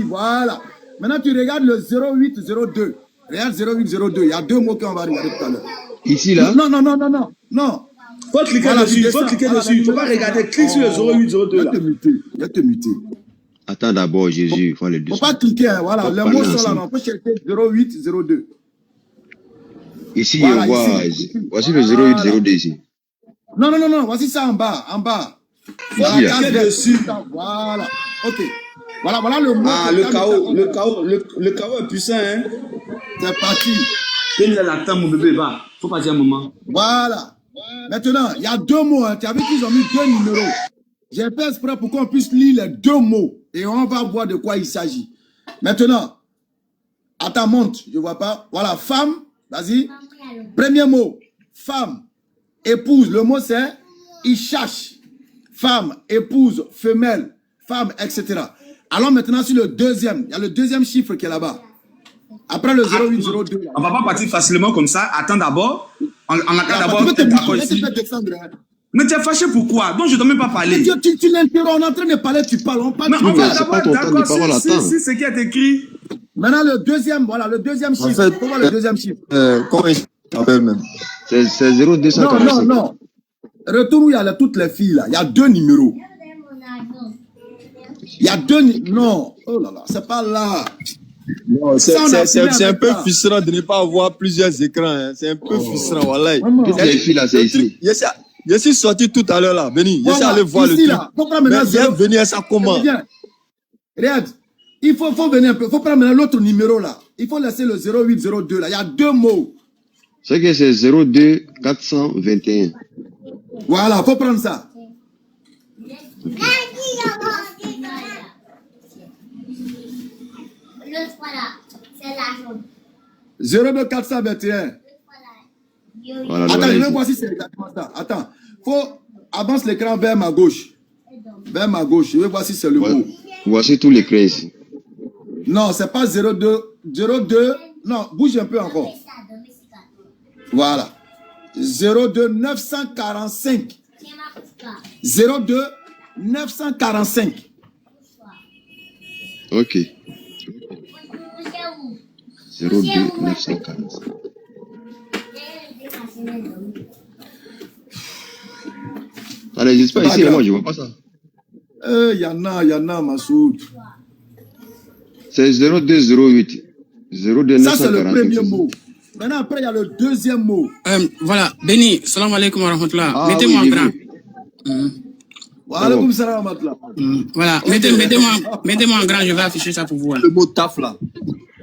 Speaker 1: voilà. Maintenant tu regardes le 0802. Regarde 0802, il y a deux mots qu'on va regarder tout à l'heure.
Speaker 6: Ici là?
Speaker 1: Non.
Speaker 5: Faut cliquer dessus, il faut pas regarder, clique sur le 0802 là.
Speaker 1: Il va te muter.
Speaker 6: Attends d'abord, Jésus, il faut aller dessus.
Speaker 1: Faut pas cliquer, hein, voilà, les mots sont là, on peut chercher 0802.
Speaker 6: Ici,
Speaker 1: voilà,
Speaker 6: on voit, voici le 0802 ici.
Speaker 1: Non, voici ça en bas.
Speaker 6: Ici,
Speaker 5: dessus.
Speaker 1: Voilà, ok. Voilà le mot.
Speaker 5: Ah, le chaos est puissant, hein.
Speaker 1: C'est parti.
Speaker 5: Tenez la table, mon bébé, va. Faut pas dire un moment.
Speaker 1: Voilà. Maintenant, il y a deux mots, hein. Tu as vu qu'ils ont mis deux numéros. J'ai fait exprès pour qu'on puisse lire les deux mots. Et on va voir de quoi il s'agit. Maintenant, attends, monte, je vois pas. Voilà, femme, vas-y. Premier mot, femme, épouse. Le mot c'est il cherche. Femme, épouse, femelle, femme, etc. Alors maintenant sur le deuxième, il y a le deuxième chiffre qui est là-bas. Après le 0802.
Speaker 5: On va pas partir facilement comme ça. Attends d'abord. On attend d'abord. Mais tu es fâché pourquoi? Donc je ne dois même pas parler.
Speaker 1: Tu l'interromps, on est en train de parler, tu parles. On parle.
Speaker 5: Mais on va d'abord d'accord si ce qui est écrit.
Speaker 1: Maintenant le deuxième, voilà, le deuxième chiffre.
Speaker 3: En fait,
Speaker 1: faut voir le deuxième chiffre.
Speaker 3: Comment il s'appelle même?
Speaker 6: C'est 0245.
Speaker 1: Non. Retourne où il y a toutes les filles là. Il y a deux numéros. Il y a deux. Non. Oh là là, c'est pas là.
Speaker 3: Non, c'est un peu frustrant de ne pas avoir plusieurs écrans. Hein. C'est un peu frustrant, voilà.
Speaker 6: Toutes les filles là, c'est ici.
Speaker 3: Je suis sorti tout à l'heure là, Béni. Je suis allé voir le truc. Mais viens venir ça comment?
Speaker 1: Regarde, il faut venir un peu. Il faut prendre maintenant l'autre numéro là. Il faut laisser le 0802 là. Il y a deux mots.
Speaker 6: C'est que c'est 02421.
Speaker 1: Voilà, il faut prendre ça.
Speaker 8: C'est la
Speaker 1: 02421.
Speaker 6: Voilà,
Speaker 1: attends, je vais voir si c'est exactement ça. Attends, faut avance l'écran vers ma gauche. Vers ma gauche, je vais voir si c'est le mot.
Speaker 6: Voici tous les crés ici.
Speaker 1: Non, c'est pas 02. Non, bouge un peu encore. Voilà. 02 945. 02 945.
Speaker 6: Ok. 02 945. Allez, j'espère ici, moi je vois pas ça.
Speaker 1: Il y en a, Massoud.
Speaker 6: C'est 0208. 02 945.
Speaker 1: Ça, c'est le premier mot. Maintenant, après, il y a le deuxième mot.
Speaker 9: Voilà, Béni, salam alaikum wa rahmatullah. Mettez-moi en grand.
Speaker 1: Wa alaikum salam wa rahmatullah.
Speaker 9: Voilà, mettez-moi en grand, je vais afficher ça pour vous.
Speaker 3: Le mot taf là.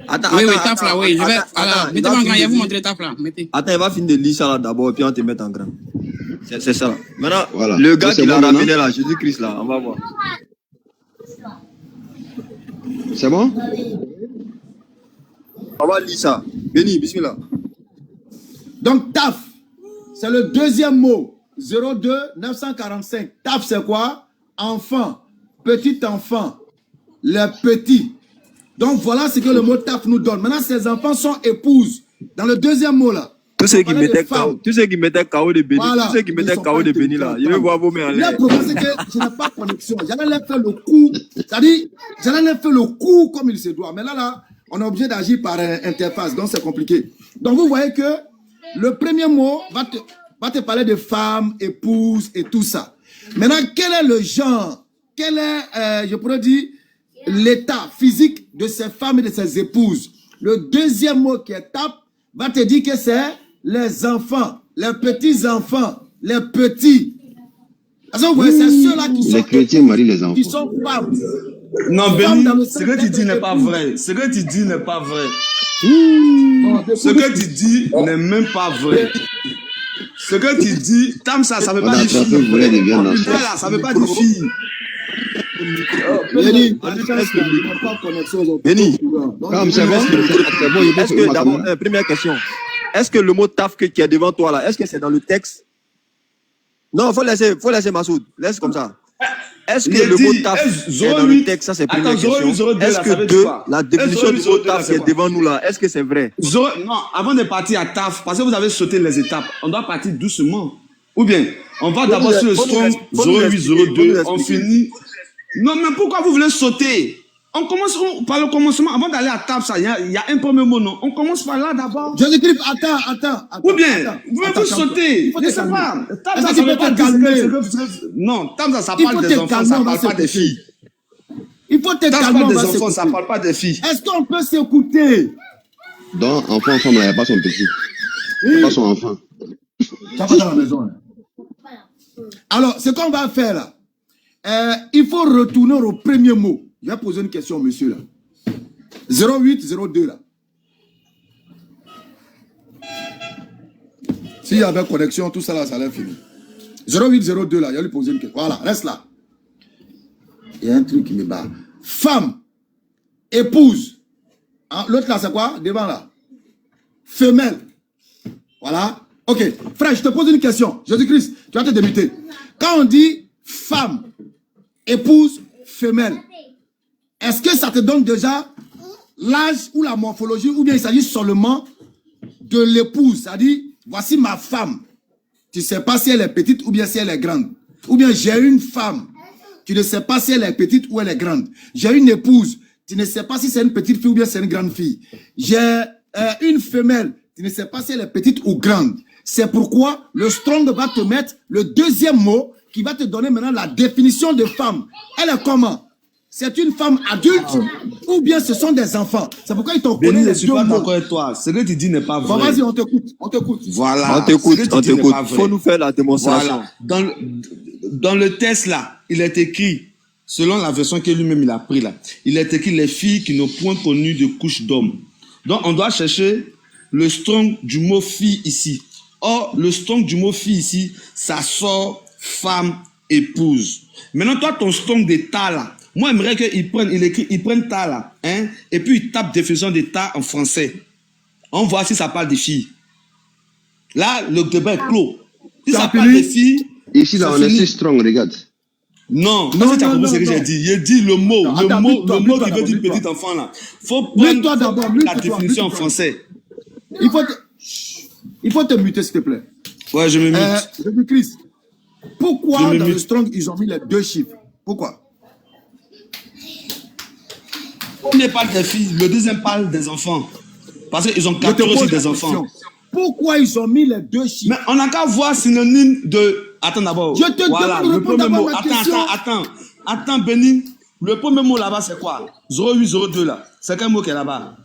Speaker 3: Attends,
Speaker 9: oui, taf là, oui. Voilà, mettez-moi en grand, je vais vous montrer taf là. Mettez.
Speaker 3: Attends, il va finir de lire ça là d'abord et puis on te met en grand. C'est ça. Maintenant,
Speaker 6: voilà.
Speaker 3: Le gars qui l'a ramené là, Jésus-Christ là, on va voir.
Speaker 6: C'est bon?
Speaker 3: On va lire ça. Béni, bismillah.
Speaker 1: Donc, taf, c'est le deuxième mot. 02 945. Taf, c'est quoi? Enfant, petit enfant, les petits. Donc, voilà ce que le mot taf nous donne. Maintenant, ces enfants sont épouses. Dans le deuxième mot là.
Speaker 3: Tous ceux qui mettaient KO de Béni,
Speaker 1: voilà.
Speaker 3: tous ceux qui mettaient KO de Béni là, je vais voir vos mains en l'air.
Speaker 1: Le problème, c'est que je n'ai pas de connexion. J'allais leur faire le coup. C'est-à-dire, j'allais leur faire le coup comme il se doit. Mais là, on est obligé d'agir par interface. Donc, c'est compliqué. Donc, vous voyez que le premier mot va te parler de femme, épouse et tout ça. Maintenant, quel est le genre? Quel est, je pourrais dire, l'état physique de ces femmes et de ces épouses? Le deuxième mot qui est tape va te dire que c'est les enfants, les petits-enfants, les petits. Parce que vous voyez, c'est ceux-là qui sont...
Speaker 6: Les chrétiens marient les enfants.
Speaker 1: Qui sont femmes.
Speaker 5: Non, Béni, ce que tu dis n'est pas vrai. Ce que tu dis n'est pas vrai. Ce que tu dis n'est même pas vrai. Ce que tu dis, tam ça veut pas dire fille. Ça veut pas dire fille.
Speaker 3: Béni, d'abord, première question. Est-ce que le mot taf qui est devant toi là, est-ce que c'est dans le texte? Non, faut laisser Massoud. Laisse comme ça. Est-ce que le mot taf est dans le texte? Ça, c'est la première question. Est-ce que la définition du mot taf qui est devant nous là, est-ce que c'est vrai?
Speaker 5: Non, avant de partir à taf, parce que vous avez sauté les étapes, on doit partir doucement. Ou bien, on va d'abord sur le strong 0802, on finit. Non, mais pourquoi vous voulez sauter? On commence par le commencement, avant d'aller à table, ça, il y a un premier mot, non? On commence par là d'abord.
Speaker 1: Jésus-Christ, attends.
Speaker 5: Ou bien, vous voulez sauter? Je ne sais pas. Table, ça veut pas dire. Non, table, ça parle des enfants, ça ne parle pas des filles.
Speaker 1: Il faut te calmer.
Speaker 5: Ça parle des enfants, ça ne parle pas des filles.
Speaker 1: Est-ce qu'on peut s'écouter?
Speaker 6: Donc, enfant, femme, il n'y a pas son petit. Il n'y a pas son enfant.
Speaker 1: Ça va dans la maison. Alors, ce qu'on va faire là, il faut retourner au premier mot. Je vais poser une question, monsieur, là. 0802, là. S'il y avait connexion, tout ça, là, ça allait finir. 0802, là, je vais lui poser une question. Voilà, reste là. Il y a un truc qui me bat. Femme, épouse. Hein, l'autre, là, c'est quoi? Devant, là. Femelle. Voilà. Ok. Frère, je te pose une question. Jésus-Christ, tu vas te débuter. Quand on dit femme, épouse, femelle, est-ce que ça te donne déjà l'âge ou la morphologie, ou bien il s'agit seulement de l'épouse? C'est-à-dire, voici ma femme. Tu ne sais pas si elle est petite ou bien si elle est grande. Ou bien j'ai une femme. Tu ne sais pas si elle est petite ou elle est grande. J'ai une épouse. Tu ne sais pas si c'est une petite fille ou bien c'est une grande fille. J'ai une femelle. Tu ne sais pas si elle est petite ou grande. C'est pourquoi le Strong va te mettre le deuxième mot qui va te donner maintenant la définition de femme. Elle est comment? C'est une femme adulte ou bien ce sont des enfants? C'est pourquoi ils t'ont connu les deux mots. Je ne suis pas
Speaker 5: d'accord avec toi. Ce que tu dis n'est pas vrai.
Speaker 1: Bon, vas-y, on t'écoute.
Speaker 5: Voilà.
Speaker 3: On t'écoute. Il faut nous faire la démonstration.
Speaker 5: Voilà. Dans le texte là, il est écrit, selon la version que lui-même il a pris là, il est écrit les filles qui n'ont point connu de couche d'homme. Donc on doit chercher le strong du mot fille ici. Or, le strong du mot fille ici, ça sort femme, épouse. Maintenant, toi, ton strong d'état là, moi, j'aimerais qu'ils prennent ta là, hein, et puis ils tapent définition d'état en français. On voit si ça parle des filles. Là, le débat est clos. Si ça parle des filles.
Speaker 6: Ici, là, on est si strong, regarde.
Speaker 5: Non, c'est ce que j'ai dit. J'ai dit le mot, le mot qui veut dire petit enfant là. Faut prendre la définition en français.
Speaker 1: Il faut te muter, s'il te plaît.
Speaker 5: Ouais, je me mute.
Speaker 1: Jésus-Christ, pourquoi dans le Strong, ils ont mis les deux chiffres? Pourquoi?
Speaker 5: Le premier parle des filles, le deuxième parle des enfants. Parce qu'ils ont capté aussi des enfants.
Speaker 1: Pourquoi ils ont mis les deux chiffres?
Speaker 5: Mais on n'a qu'à voir synonyme de... Attends d'abord.
Speaker 1: Je te demande le premier mot.
Speaker 5: Attends, Béni. Le premier mot là-bas, c'est quoi? 0802 là. C'est quel mot qui est là-bas?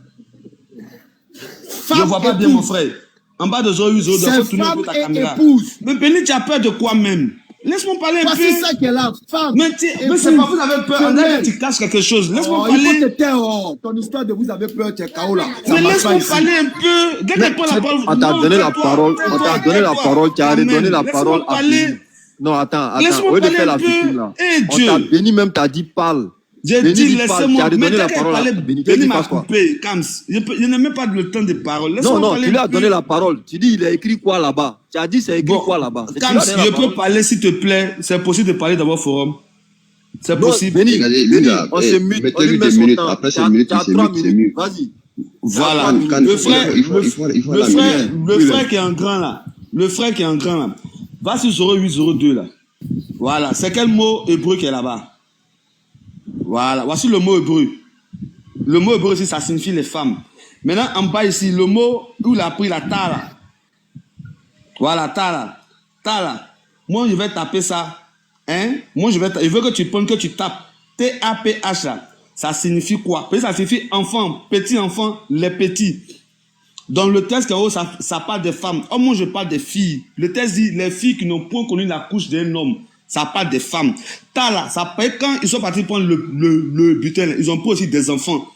Speaker 5: Je ne vois pas bien mon frère. En bas de 0802, il faut tourner un peu ta caméra. Mais Béni, tu as peur de quoi même? Laisse-moi parler un peu.
Speaker 1: C'est ça qui est là, femme.
Speaker 5: Mais c'est pas vous avez peur. On dirait que tu caches quelque chose. Laisse-moi parler.
Speaker 1: Il faut te taire, ton histoire de vous avez peur, tu es KO là.
Speaker 5: Mais laisse-moi parler un peu. Dès que prend la parole.
Speaker 3: On t'a donné la parole. On t'a donné la parole. Tu as redonné la parole à Béni. Non, attends. Au lieu de faire la victime là. On t'a béni même, t'as dit parle.
Speaker 5: J'ai dit laissez-moi.
Speaker 3: Mais dès qu'elle parlait,
Speaker 5: Béni m'a coupé. Kams. Je n'ai même pas le temps de parole.
Speaker 3: Non, tu lui as donné la parole. Tu dis il a écrit quoi là-bas? Tu as dit c'est écrit quoi là-bas?
Speaker 5: Kams, je peux parler s'il te plaît. C'est possible de parler d'abord forum. C'est possible.
Speaker 3: Béni, on se mute.
Speaker 6: Mettez-lui des minutes. Après ces minutes, c'est mieux.
Speaker 3: Vas-y.
Speaker 5: Voilà. Le frère qui est en grand là. Le frère qui est en grand là. Va sur 0802 là. Voilà. C'est quel mot hébreu qui est là-bas? Voilà. Voici le mot hébreu. Le mot hébreu ici, ça signifie les femmes. Maintenant, en bas ici, le mot où il a pris la tala. Voilà, tala. Tala. Moi, je vais taper ça. Hein? Moi, je veux que tu prennes, que tu tapes. T-A-P-H là. Ça signifie quoi? Parce que ça signifie enfant, petit enfant, les petits. Dans le texte en haut, ça parle des femmes. Oh, moi, je parle des filles. Le texte dit les filles qui n'ont point connu la couche d'un homme. Ça parle des femmes. Tala, ça parle quand ils sont partis prendre le butin, ils ont pris aussi des enfants.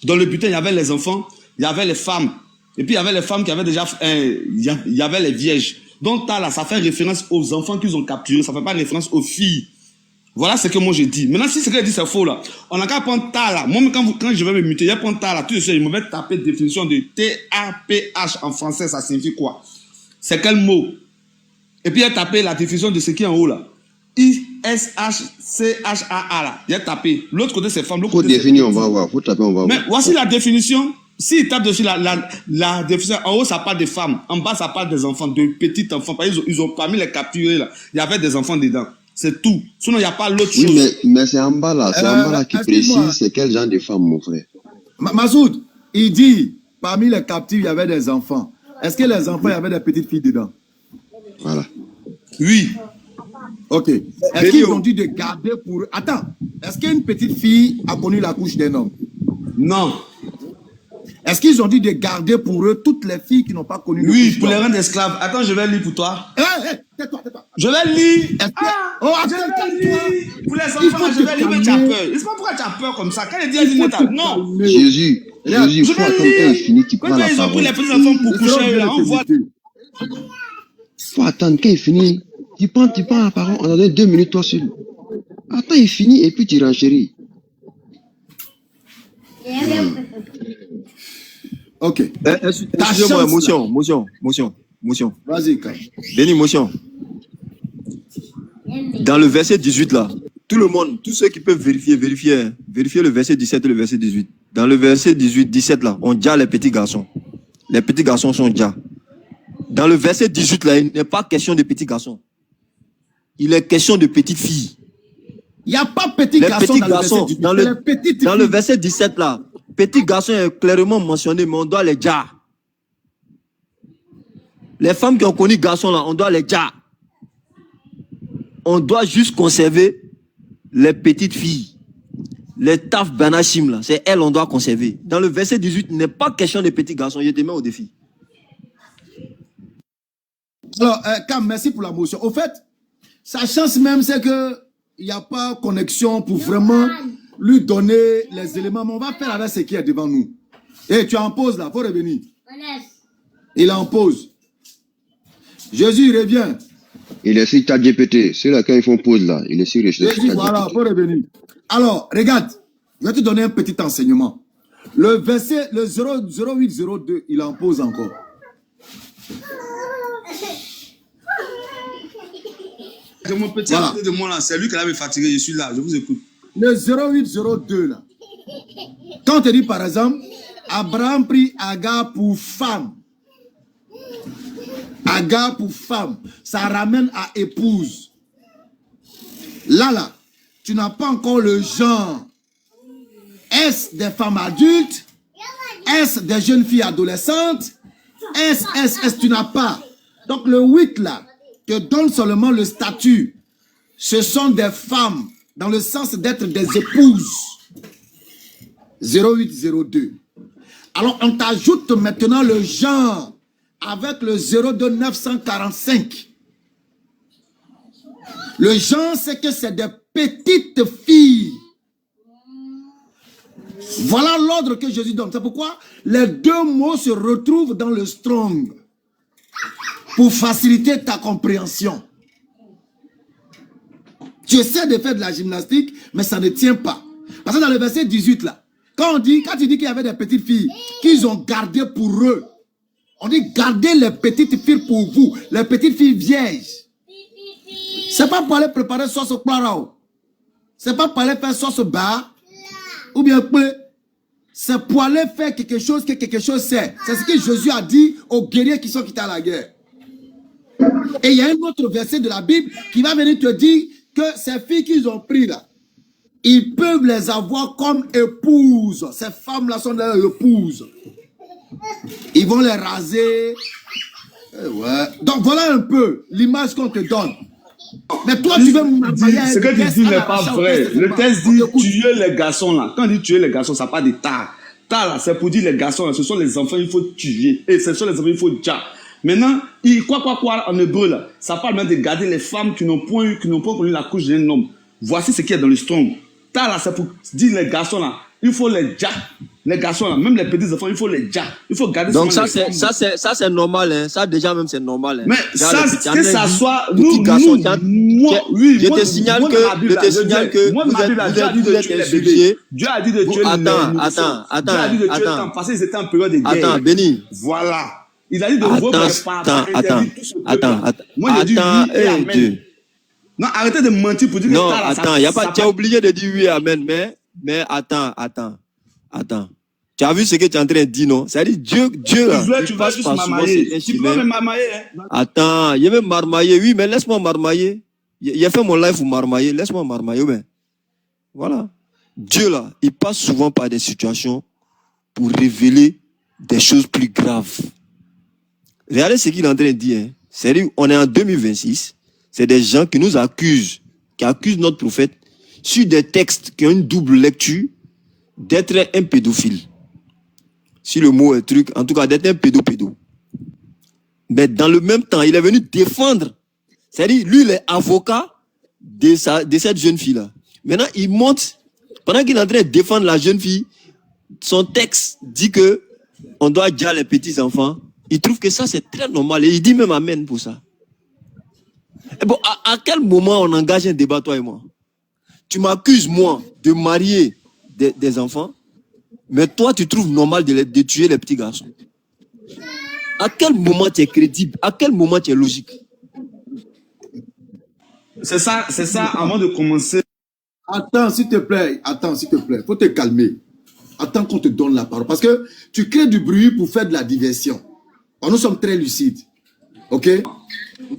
Speaker 5: Dans le butin, il y avait les enfants, il y avait les femmes. Et puis, il y avait les femmes qui avaient déjà... il y avait les vierges. Donc, Tala, ça fait référence aux enfants qu'ils ont capturés. Ça ne fait pas référence aux filles. Voilà ce que moi, j'ai dit. Maintenant, si ce qu'elle dit, c'est faux, là. On n'a qu'à prendre Tala. Moi, quand je vais me muter, je vais prendre Tala. Tout de suite, je me vais taper définition de T-A-P-H en français. Ça signifie quoi? C'est quel mot? Et puis, il a tapé la définition de ce qui est en haut, là. I-S-H-C-H-A-A là. Il a tapé. L'autre côté, c'est femme.
Speaker 6: Faut définir, on va voir. Faut taper, on va voir.
Speaker 5: Mais voici la définition. S'il tape dessus la définition, en haut, ça parle des femmes. En bas, ça parle des enfants, de petits enfants. Ils ont parmi les capturés là. Il y avait des enfants dedans. C'est tout. Sinon, il n'y a pas l'autre chose.
Speaker 6: Oui, mais c'est en bas là. C'est en bas là qui précise c'est quel genre de femme, mon frère.
Speaker 1: Mazoud, il dit, parmi les captifs, il y avait des enfants. Est-ce que les enfants, il y avait des petites filles dedans?
Speaker 6: Voilà.
Speaker 5: Oui.
Speaker 1: Ok. Est-ce qu'ils ont dit de garder pour... Attends. Est-ce qu'une petite fille a connu la couche d'un homme?
Speaker 5: Non.
Speaker 1: Est-ce qu'ils ont dit de garder pour eux toutes les filles qui n'ont pas connu la couche d'un homme?
Speaker 5: Oui, pour les rendre esclaves. Attends, je vais lire pour toi.
Speaker 1: Tais-toi.
Speaker 5: Je vais lire.
Speaker 1: Je vais
Speaker 5: lire. Pour les enfants, je vais lire, mais tu as peur. Je sais pas pourquoi tu as peur comme ça. Quand il dit, non.
Speaker 6: Jésus, faut attendre quand il finit, tu prends la parole.
Speaker 5: Ils ont pris les petits enfants pour coucher, là, on voit.
Speaker 6: Faut attendre quand il finit. Tu prends la parole, on a donné 2 minutes toi seul. Attends, il finit et puis tu renchéris.
Speaker 1: Ok.
Speaker 3: Excusez-moi, motion.
Speaker 1: Vas-y, Kai.
Speaker 3: Béni, motion. Dans le verset 18 là, tout le monde, tous ceux qui peuvent vérifier le verset 17 et le verset 18. Dans le verset 18, 17 là, on dit les petits garçons. Les petits garçons sont déjà. Dans le verset 18 là, il n'est pas question de petits garçons. Il est question de petites filles.
Speaker 1: Il n'y a pas petits garçons dans le verset 18.
Speaker 3: Dans le verset 17 là, petit garçon est clairement mentionné, mais on doit les dire. Les femmes qui ont connu garçons là, on doit les dire. On doit juste conserver les petites filles. Les taf banachim là, c'est elles on doit conserver. Dans le verset 18, il n'est pas question de petits garçons. Je te mets au défi.
Speaker 1: Alors, Cam, merci pour la motion. Au fait, sa chance même, c'est qu'il n'y a pas connexion pour vraiment lui donner les éléments. Mais on va faire avec ce qui est devant nous. Et tu es en pause là, il faut revenir. Il est en pause. Jésus, revient.
Speaker 6: Il est sur ChatGPT. C'est là quand ils font pause là. Il est sur
Speaker 1: Jésus, voilà, il faut revenir. Alors, regarde, je vais te donner un petit enseignement. Le verset, le 0802, il est en pause encore.
Speaker 5: Mon petit à côté de moi là, c'est lui qui a me fatigué, je suis là, je vous écoute.
Speaker 1: Le 0802 là. Quand on te dit par exemple, Abraham prit Agar pour femme. Agar pour femme, ça ramène à épouse. Là, tu n'as pas encore le genre. Est-ce des femmes adultes? Est-ce des jeunes filles adolescentes? Est-ce tu n'as pas. Donc le 8 là, te donne seulement le statut. Ce sont des femmes, dans le sens d'être des épouses. 0802. Alors, on t'ajoute maintenant le genre avec le 02945. Le genre, c'est que c'est des petites filles. Voilà l'ordre que Jésus donne. C'est pourquoi les deux mots se retrouvent dans le strong pour faciliter ta compréhension. Tu essaies de faire de la gymnastique, mais ça ne tient pas. Parce que dans le verset 18, là, quand tu dis qu'il y avait des petites filles qu'ils ont gardées pour eux, on dit gardez les petites filles pour vous, les petites filles vierges. C'est pas pour aller préparer sauce au poireau. C'est pas pour aller faire sauce au bar. Ou bien, c'est pour aller faire quelque chose que quelque chose sert. C'est ce que Jésus a dit aux guerriers qui sont quittés à la guerre. Et il y a un autre verset de la Bible qui va venir te dire que ces filles qu'ils ont pris là, ils peuvent les avoir comme épouses. Ces femmes-là sont leurs épouses. Ils vont les raser. Ouais. Donc voilà un peu l'image qu'on te donne. Mais toi, tu veux m'envoyer
Speaker 5: ce que tu dis n'est pas vrai. Le texte dit tuer les garçons là. Quand on dit tuer les garçons, ça parle de tar. Tar là, c'est pour dire les garçons là. Ce sont les enfants, il faut tuer. Et ce sont les enfants, il faut tuer. Maintenant, quoi en hébreu là, ça parle même de garder les femmes qui n'ont point connu la couche d'un homme. Voici ce qu'il y a dans le strong. Tar là, c'est pour dire les garçons là. Il faut les jack. Les garçons là, même les petits enfants, il faut les jack. Il faut garder.
Speaker 3: Donc ça c'est normal, hein. Ça déjà même c'est normal. Hein.
Speaker 5: Mais ça, que ça soit nous,
Speaker 3: oui, je te signale que
Speaker 5: moi, ma Bible, Dieu a dit de tuer les bébés. Dieu a dit de tuer les
Speaker 3: attends.
Speaker 5: Dieu a dit de tuer les enfants parce qu'ils étaient en période de guerre.
Speaker 3: Attends, Béni.
Speaker 5: Voilà. Il a dit de Moi, j'ai dit oui et amen. Non, arrêtez de mentir pour dire que
Speaker 3: non, attends, il y a pas. Tu es obligé de dire oui et amen, mais attends. Tu as vu ce que tu es en train de dire, non? C'est-à-dire Dieu là,
Speaker 5: tu vas juste marmailler. Tu peux me marmailler, hein?
Speaker 3: Attends, je vais marmailler, oui, mais laisse-moi marmailler. J'ai fait mon live pour marmailler, laisse-moi marmailler, mais voilà. Dieu là, il passe souvent par des situations pour révéler des choses plus graves. Regardez ce qu'il est en train de dire, hein. C'est-à-dire, on est en 2026, c'est des gens qui nous accusent, qui accusent notre prophète sur des textes qui ont une double lecture d'être un pédophile. Si le mot est truc, en tout cas d'être un pédo. Mais dans le même temps, il est venu défendre. C'est-à-dire, lui, il est avocat de cette jeune fille-là. Maintenant, il monte, pendant qu'il est en train de défendre la jeune fille, son texte dit que on doit dire les petits enfants. Il trouve que ça, c'est très normal. Et il dit même amen pour ça. Et bon, à quel moment on engage un débat, toi et moi? Tu m'accuses, moi, de marier des enfants, mais toi, tu trouves normal de tuer les petits garçons. À quel moment tu es crédible? À quel moment tu es logique?
Speaker 5: C'est ça, avant de commencer.
Speaker 1: Attends, s'il te plaît. Faut te calmer. Attends qu'on te donne la parole. Parce que tu crées du bruit pour faire de la diversion. Alors, nous sommes très lucides. Ok?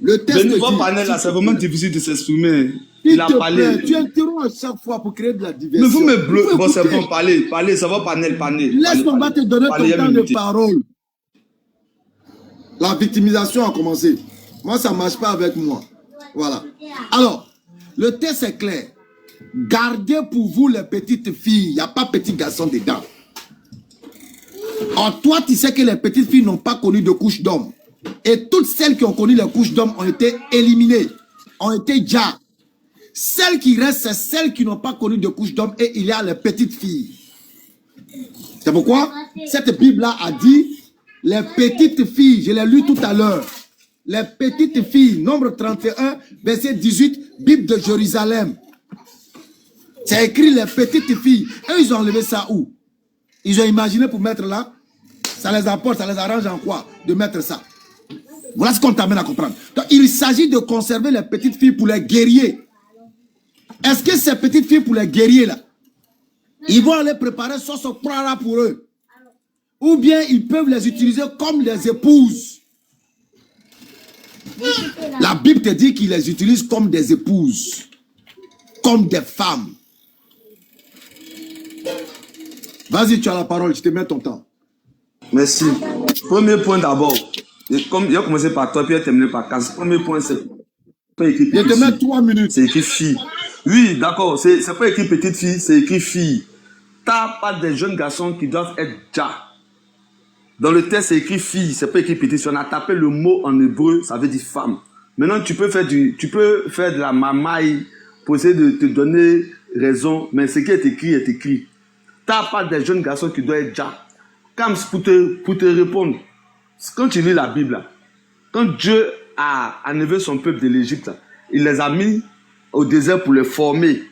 Speaker 1: Le test
Speaker 5: le nouveau panel là, c'est vraiment difficile de s'exprimer.
Speaker 1: Il a parlé. Tu interromps à chaque fois pour créer de la diversion.
Speaker 5: Mais vous me bloquez. Bon, c'est bon, parlez, ça va panel.
Speaker 1: Laisse-moi, on va te donner ton temps de parole. La victimisation a commencé. Moi, ça ne marche pas avec moi. Voilà. Alors, le test est clair. Gardez pour vous les petites filles. Il n'y a pas petits garçons dedans. Or, toi, tu sais que les petites filles n'ont pas connu de couche d'homme. Et toutes celles qui ont connu les couches d'hommes ont été éliminées, ont été déjà. Celles qui restent, c'est celles qui n'ont pas connu de couches d'hommes et il y a les petites filles. C'est pourquoi cette Bible-là a dit les petites filles, je l'ai lu tout à l'heure. Les petites filles, nombre 31, verset 18, Bible de Jérusalem. C'est écrit les petites filles. Et ils ont enlevé ça où? Ils ont imaginé pour mettre là. Ça les apporte, ça les arrange en quoi? De mettre ça. Voilà ce qu'on t'amène à comprendre. Donc, il s'agit de conserver les petites filles pour les guerriers. Est-ce que ces petites filles pour les guerriers là, ils vont aller préparer sauce au prara pour eux? Ou bien ils peuvent les utiliser comme des épouses? La Bible te dit qu'ils les utilisent comme des épouses. Comme des femmes. Vas-y, tu as la parole, je te mets ton temps.
Speaker 5: Merci. Premier point d'abord. Comme il a commencé par toi, puis il a terminé par 15. Premier point, c'est pas écrit petite fille.
Speaker 1: Je te mets 3 minutes.
Speaker 5: C'est écrit fille. Oui, d'accord. C'est pas écrit petite fille, c'est écrit fille. T'as pas des jeunes garçons qui doivent être déjà. Dans le texte, c'est écrit fille, c'est pas écrit petite. Si on a tapé le mot en hébreu, ça veut dire femme. Maintenant, tu peux faire de la mamaille pour essayer de te donner raison, mais ce qui est écrit est écrit. T'as pas des jeunes garçons qui doivent être déjà. Comme pour te répondre, quand tu lis la Bible, là, quand Dieu a enlevé son peuple de l'Égypte, là, il les a mis au désert pour les former.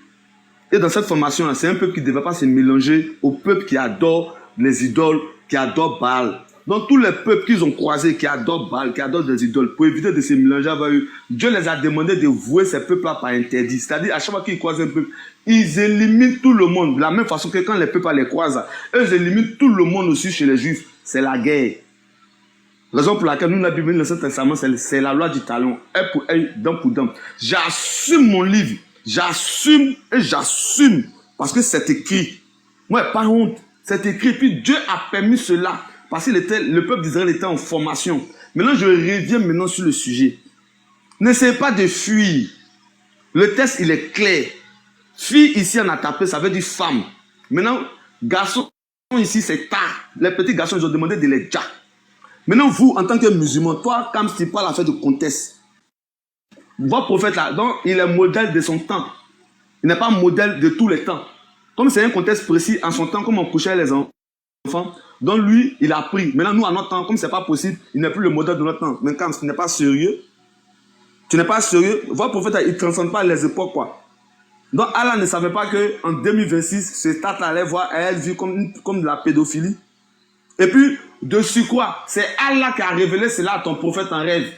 Speaker 5: Et dans cette formation-là, c'est un peuple qui ne devait pas se mélanger au peuple qui adore les idoles, qui adore Baal. Donc tous les peuples qu'ils ont croisés, qui adorent Baal, qui adorent des idoles, pour éviter de se mélanger avec eux, Dieu les a demandé de vouer ces peuples-là par interdit. C'est-à-dire, à chaque fois qu'ils croisent un peuple, ils éliminent tout le monde. De la même façon que quand les peuples les croisent, eux, ils éliminent tout le monde aussi chez les Juifs. C'est la guerre. Raison pour laquelle nous, la Bible, le Saint Testament, c'est la loi du talon. Œil pour œil, dent pour dent. J'assume mon livre. J'assume et j'assume. Parce que c'est écrit. Moi, pas honte. C'est écrit. Puis Dieu a permis cela. Parce que le peuple d'Israël était en formation. Maintenant, je reviens maintenant sur le sujet. N'essayez pas de fuir. Le texte, il est clair. Fille, ici, on a tapé, ça veut dire femme. Maintenant, garçon, ici, c'est tard. Les petits garçons, ils ont demandé de les jack. Maintenant, vous, en tant que musulman, toi, comme tu parles à faire de contexte, votre prophète là, donc, il est modèle de son temps. Il n'est pas modèle de tous les temps. Comme c'est un contexte précis, en son temps, comme on couchait les enfants, donc lui, il a pris. Maintenant, nous, à notre temps, comme c'est pas possible, il n'est plus le modèle de notre temps. Mais quand tu n'es pas sérieux, votre prophète, il ne transcende pas les époques, quoi. Donc, Allah ne savait pas qu'en 2026, ce stade allait voir elle vue comme de la pédophilie. Et puis, dessus quoi? C'est Allah qui a révélé cela à ton prophète en rêve.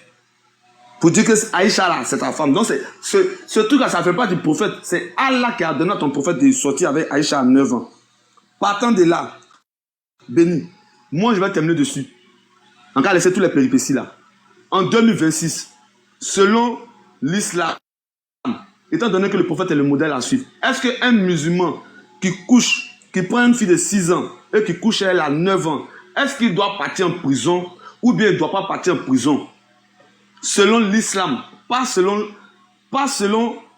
Speaker 5: Pour dire que Aïcha, là, c'est ta femme. Donc, ce truc-là, ça ne fait pas du prophète. C'est Allah qui a donné à ton prophète de sortir avec Aïcha à 9 ans. Partant de là, béni, moi, je vais terminer dessus. En cas, laisser tous les péripéties là. En 2026, selon l'islam, étant donné que le prophète est le modèle à suivre, est-ce qu'un musulman qui prend une fille de 6 ans et qui couche elle à 9 ans, est-ce qu'il doit partir en prison ou bien il ne doit pas partir en prison? Selon l'islam, pas selon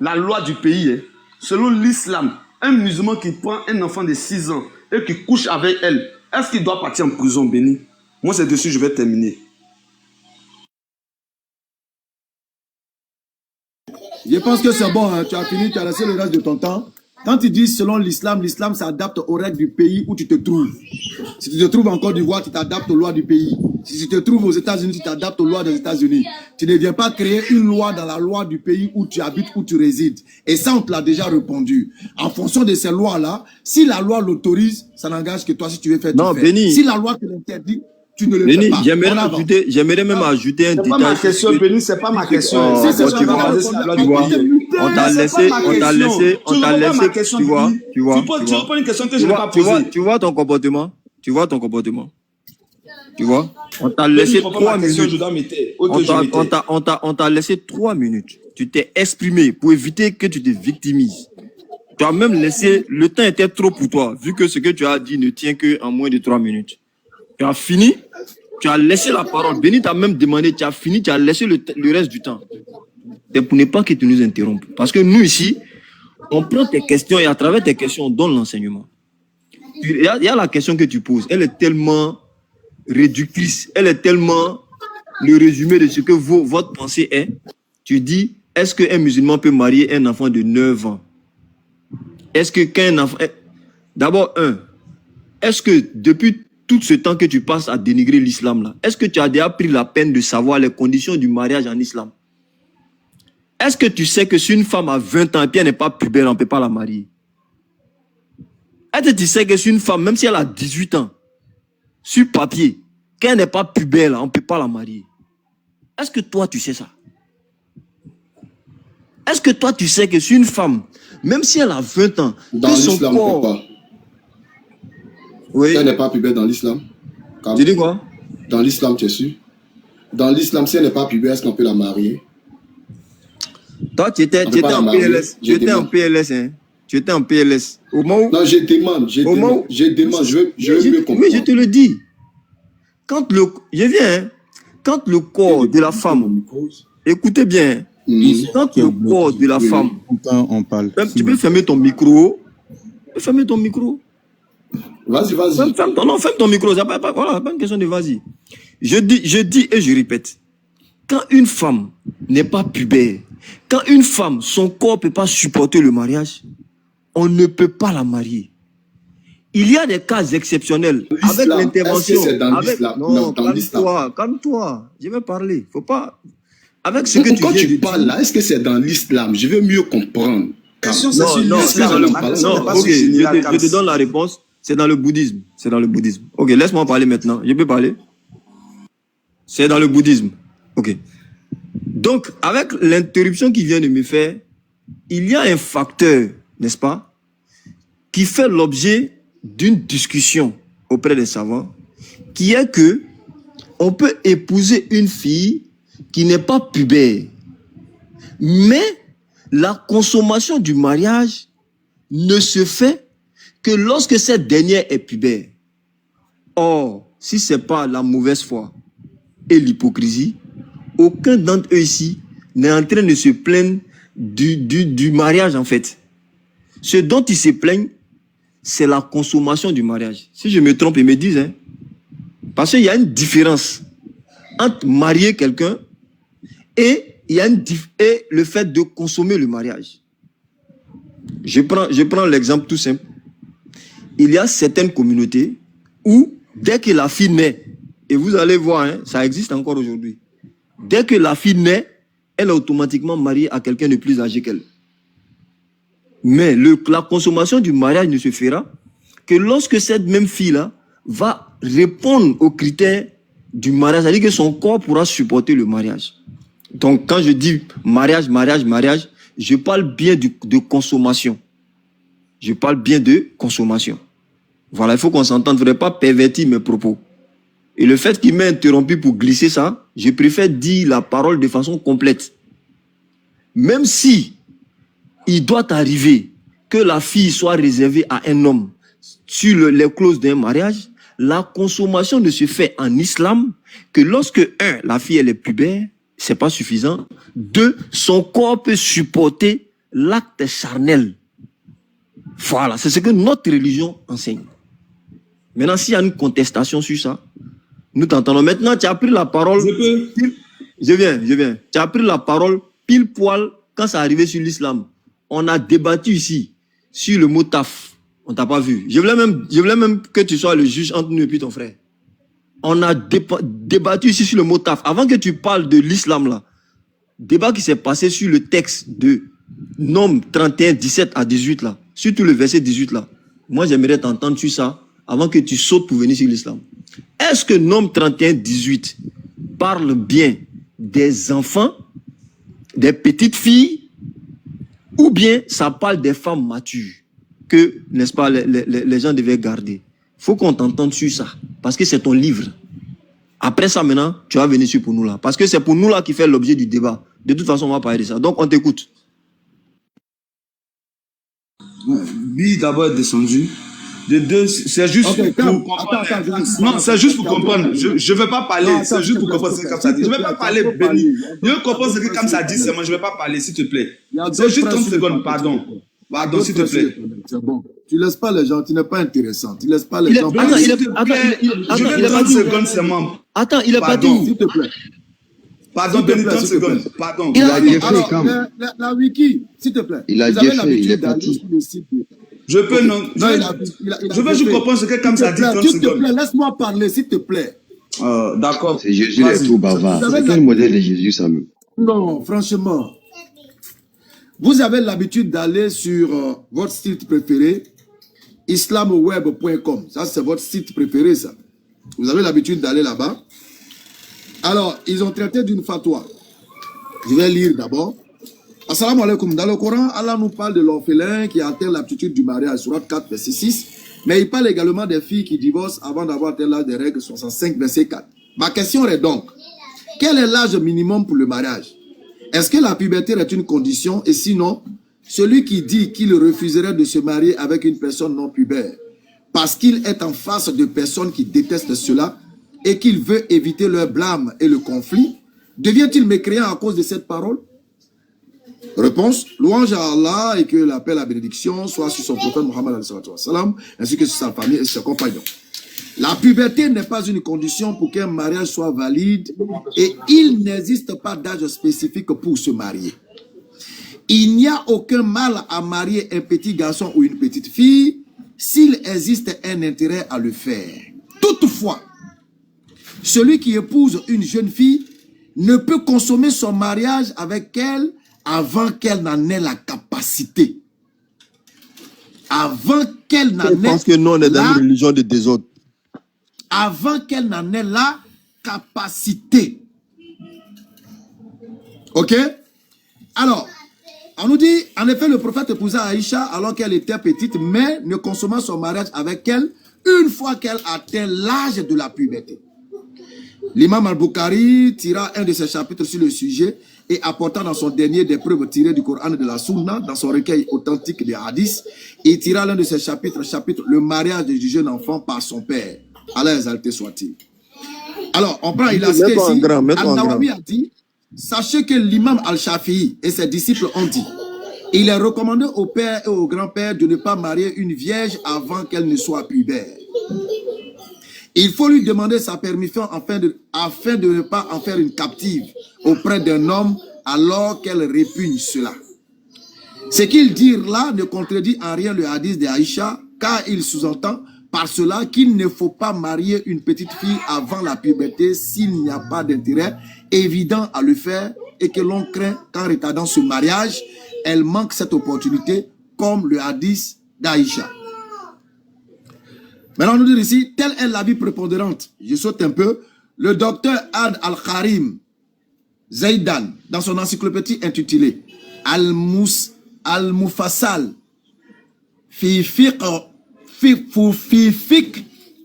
Speaker 5: la loi du pays, hein. Selon l'islam, un musulman qui prend un enfant de 6 ans et qui couche avec elle, est-ce qu'il doit partir en prison, béni? Moi, c'est dessus que je vais terminer.
Speaker 1: Je pense que c'est bon, hein. Tu as fini, tu as laissé le reste de ton temps. Quand tu dis selon l'islam, l'islam s'adapte aux règles du pays où tu te trouves. Si tu te trouves en Côte d'Ivoire, tu t'adaptes aux lois du pays. Si tu te trouves aux États-Unis, tu t'adaptes aux lois des États-Unis. Tu ne viens pas créer une loi dans la loi du pays où tu habites, où tu résides. Et ça, on te l'a déjà répondu. En fonction de ces lois-là, si la loi l'autorise, ça n'engage que toi. Si tu veux faire,
Speaker 3: non,
Speaker 1: tu fais.
Speaker 3: Béni.
Speaker 1: Si la loi te l'interdit, tu ne le fais pas.
Speaker 3: J'aimerais même ajouter un détail.
Speaker 5: C'est pas ma question, Béni, c'est pas ma question.
Speaker 3: On t'a laissé, tu vois.
Speaker 5: Tu réponds une question que je n'ai pas posée.
Speaker 3: Tu vois ton comportement. Tu vois, on t'a laissé 3 minutes. On t'a laissé 3 minutes. Tu t'es exprimé pour éviter que tu te victimises. Tu as même laissé, le temps était trop pour toi, vu que ce que tu as dit ne tient qu'en moins de 3 minutes. Tu as fini, tu as laissé la parole. Béni t'a même demandé, tu as fini, tu as laissé le reste du temps. C'est pour ne pas que tu nous interrompes. Parce que nous ici, on prend tes questions et à travers tes questions, on donne l'enseignement. Il y a la question que tu poses, elle est tellement réductrice, elle est tellement le résumé de ce que votre pensée est. Tu dis, est-ce qu'un musulman peut marier un enfant de 9 ans? Est-ce que qu'un enfant... D'abord, est-ce que depuis tout ce temps que tu passes à dénigrer l'islam là, est-ce que tu as déjà pris la peine de savoir les conditions du mariage en islam? Est-ce que tu sais que si une femme a 20 ans et puis elle n'est pas pubère, on ne peut pas la marier? Est-ce que tu sais que si une femme, même si elle a 18 ans, sur papier, qu'elle n'est pas pubère, on ne peut pas la marier? Est-ce que toi, tu sais ça? Est-ce que toi, tu sais que si une femme, même si elle a 20 ans,
Speaker 4: dans l'islam, on ne peut pas.
Speaker 3: Oui.
Speaker 4: Elle n'est pas pubère dans l'islam.
Speaker 3: Tu dis quoi?
Speaker 4: Dans l'islam, tu es sûr? Dans l'islam, si elle n'est pas pubère, est-ce qu'on peut la marier?
Speaker 3: Toi, tu étais en PLS. Tu étais en PLS, hein? Tu étais en PLS. Au moment où...
Speaker 4: Non, je demande. Je veux mieux comprendre.
Speaker 3: Oui, je te le dis. Quand le corps de la femme... Écoutez bien. Quand le corps de la femme...
Speaker 10: On parle.
Speaker 3: Tu peux fermer ton micro.
Speaker 4: Vas-y.
Speaker 3: Ferme ton micro. Voilà, pas une question de vas-y. Je dis et je répète. Quand une femme n'est pas pubère, quand une femme, son corps ne peut pas supporter le mariage, on ne peut pas la marier. Il y a des cas exceptionnels avec l'intervention.
Speaker 4: Est-ce que c'est dans l'islam?
Speaker 3: Non, calme-toi. Je vais parler. Faut pas. Avec ce que
Speaker 4: quand
Speaker 3: tu
Speaker 4: tu parles là, est-ce que c'est dans l'islam? Je veux mieux comprendre.
Speaker 3: Ok, je te donne la réponse. C'est dans le bouddhisme. Ok, laisse-moi parler maintenant. Je peux parler? C'est dans le bouddhisme. Ok. Donc, avec l'interruption qu'il vient de me faire, il y a un facteur, n'est-ce pas, qui fait l'objet d'une discussion auprès des savants, qui est que on peut épouser une fille qui n'est pas pubère, mais la consommation du mariage ne se fait que lorsque cette dernière est pubère. Or, si ce n'est pas la mauvaise foi et l'hypocrisie, aucun d'entre eux ici n'est en train de se plaindre du mariage en fait. Ce dont ils se plaignent, c'est la consommation du mariage. Si je me trompe, ils me disent, hein, parce qu'il y a une différence entre marier quelqu'un et le fait de consommer le mariage. Je prends l'exemple tout simple. Il y a certaines communautés où, dès que la fille naît, et vous allez voir, hein, ça existe encore aujourd'hui, dès que la fille naît, elle est automatiquement mariée à quelqu'un de plus âgé qu'elle. Mais la consommation du mariage ne se fera que lorsque cette même fille-là va répondre aux critères du mariage, c'est-à-dire que son corps pourra supporter le mariage. Donc, quand je dis mariage, je parle bien de consommation. Je parle bien de consommation. Voilà, il faut qu'on s'entende. Il ne faudrait pas pervertir mes propos. Et le fait qu'il m'ait interrompu pour glisser ça, je préfère dire la parole de façon complète. Même si il doit arriver que la fille soit réservée à un homme sur les clauses d'un mariage, la consommation ne se fait en islam que lorsque, 1, la fille elle est pubère, c'est pas suffisant. 2, son corps peut supporter l'acte charnel. Voilà, c'est ce que notre religion enseigne. Maintenant, s'il y a une contestation sur ça, nous t'entendons. Maintenant, tu as pris la parole. Je viens. Tu as pris la parole pile poil quand ça arrivait sur l'islam. On a débattu ici sur le mot taf. On t'a pas vu. Je voulais même que tu sois le juge entre nous et puis ton frère. On a débattu ici sur le mot taf. Avant que tu parles de l'islam là, débat qui s'est passé sur le texte de Nom 31, 17 à 18 là, surtout le verset 18 là. Moi, j'aimerais t'entendre sur ça avant que tu sautes pour venir sur l'islam. Est-ce que Nom 31, 18 parle bien des enfants, des petites filles, ou bien ça parle des femmes matures que, n'est-ce pas, les gens devaient garder? Il faut qu'on t'entende sur ça, parce que c'est ton livre. Après ça, maintenant, tu vas venir sur pour nous là, parce que c'est pour nous là qui fait l'objet du débat. De toute façon, on va parler de ça. Donc, on t'écoute.
Speaker 5: Bi d'abord est descendu. De 2, c'est juste pour comprendre. Non, c'est juste pour comprendre. Je ne vais pas parler. C'est juste pour comprendre ce que Kamsa dit. Je ne vais pas parler, Béni. Je veux comprendre ce que Kamsa dit seulement. Je ne vais pas parler, s'il te plaît. C'est juste 30 secondes, pardon. Pardon, s'il te plaît.
Speaker 1: C'est bon. Tu laisses pas les gens, tu n'es pas intéressant. Tu laisses pas les gens.
Speaker 5: Attends, je veux 30 secondes seulement.
Speaker 2: Attends, il est pas dit.
Speaker 1: S'il te plaît.
Speaker 5: Pardon, Béni, 30 secondes. Pardon.
Speaker 6: Il a bien fait, quand même.
Speaker 1: La wiki, s'il te plaît.
Speaker 6: Il a bien fait, il est parti.
Speaker 5: Je peux non. Je veux juste comprendre ce que Kamsa dit 30
Speaker 1: secondes. S'il te plaît, laisse-moi parler, s'il te plaît.
Speaker 5: D'accord.
Speaker 6: C'est Jésus est trop bavard. C'est quel modèle de Jésus, ça même?
Speaker 1: Non, franchement. Vous avez l'habitude d'aller sur votre site préféré, islamweb.com. Ça, c'est votre site préféré, ça. Vous avez l'habitude d'aller là-bas. Alors, ils ont traité d'une fatwa. Je vais lire d'abord. Assalamu alaikum. Dans le Coran, Allah nous parle de l'orphelin qui a atteint l'aptitude du mariage, surat 4, verset 6. Mais il parle également des filles qui divorcent avant d'avoir atteint l'âge des règles, 65, verset 4. Ma question est donc, quel est l'âge minimum pour le mariage? Est-ce que la puberté est une condition? Et sinon, celui qui dit qu'il refuserait de se marier avec une personne non pubère parce qu'il est en face de personnes qui détestent cela et qu'il veut éviter leur blâme et le conflit, devient-il mécréant à cause de cette parole? Réponse, louange à Allah et que la paix et la bénédiction soient sur son prophète Mohammed ainsi que sur sa famille et sur ses compagnons. La puberté n'est pas une condition pour qu'un mariage soit valide et il n'existe pas d'âge spécifique pour se marier. Il n'y a aucun mal à marier un petit garçon ou une petite fille s'il existe un intérêt à le faire. Toutefois, celui qui épouse une jeune fille ne peut consommer son mariage avec elle avant qu'elle n'en ait la capacité. Avant qu'elle n'en ait...
Speaker 3: Parce que nous, on est dans une religion de désordre.
Speaker 1: Avant qu'elle n'en ait la capacité. Ok? Alors, on nous dit, en effet, le prophète épousa Aïcha alors qu'elle était petite, mais ne consommant son mariage avec elle une fois qu'elle atteint l'âge de la puberté. L'imam al-Bukhari tira un de ses chapitres sur le sujet et apportant dans son dernier des preuves tirées du Coran et de la Sunna, dans son recueil authentique des hadiths, il tira l'un de ses chapitres, le mariage du jeune enfant par son père. Allah exalté soit-il. Alors, on prend, il a cité ici, Al-Nawawi a dit, sachez que l'imam al-Shafi'i et ses disciples ont dit, il est recommandé au père et au grand-père de ne pas marier une vierge avant qu'elle ne soit pubère. Il faut lui demander sa permission afin de ne pas en faire une captive auprès d'un homme alors qu'elle répugne cela. Ce qu'il dit là ne contredit en rien le hadith d'Aïcha, car il sous-entend par cela qu'il ne faut pas marier une petite fille avant la puberté s'il n'y a pas d'intérêt évident à le faire et que l'on craint qu'en retardant ce mariage, elle manque cette opportunité comme le hadith d'Aïcha. Maintenant, on nous dit ici, telle est l'avis prépondérante. Je saute un peu. Le docteur Ad Al-Karim Zaidan, dans son encyclopédie intitulée Al-Mufassal fi fiqh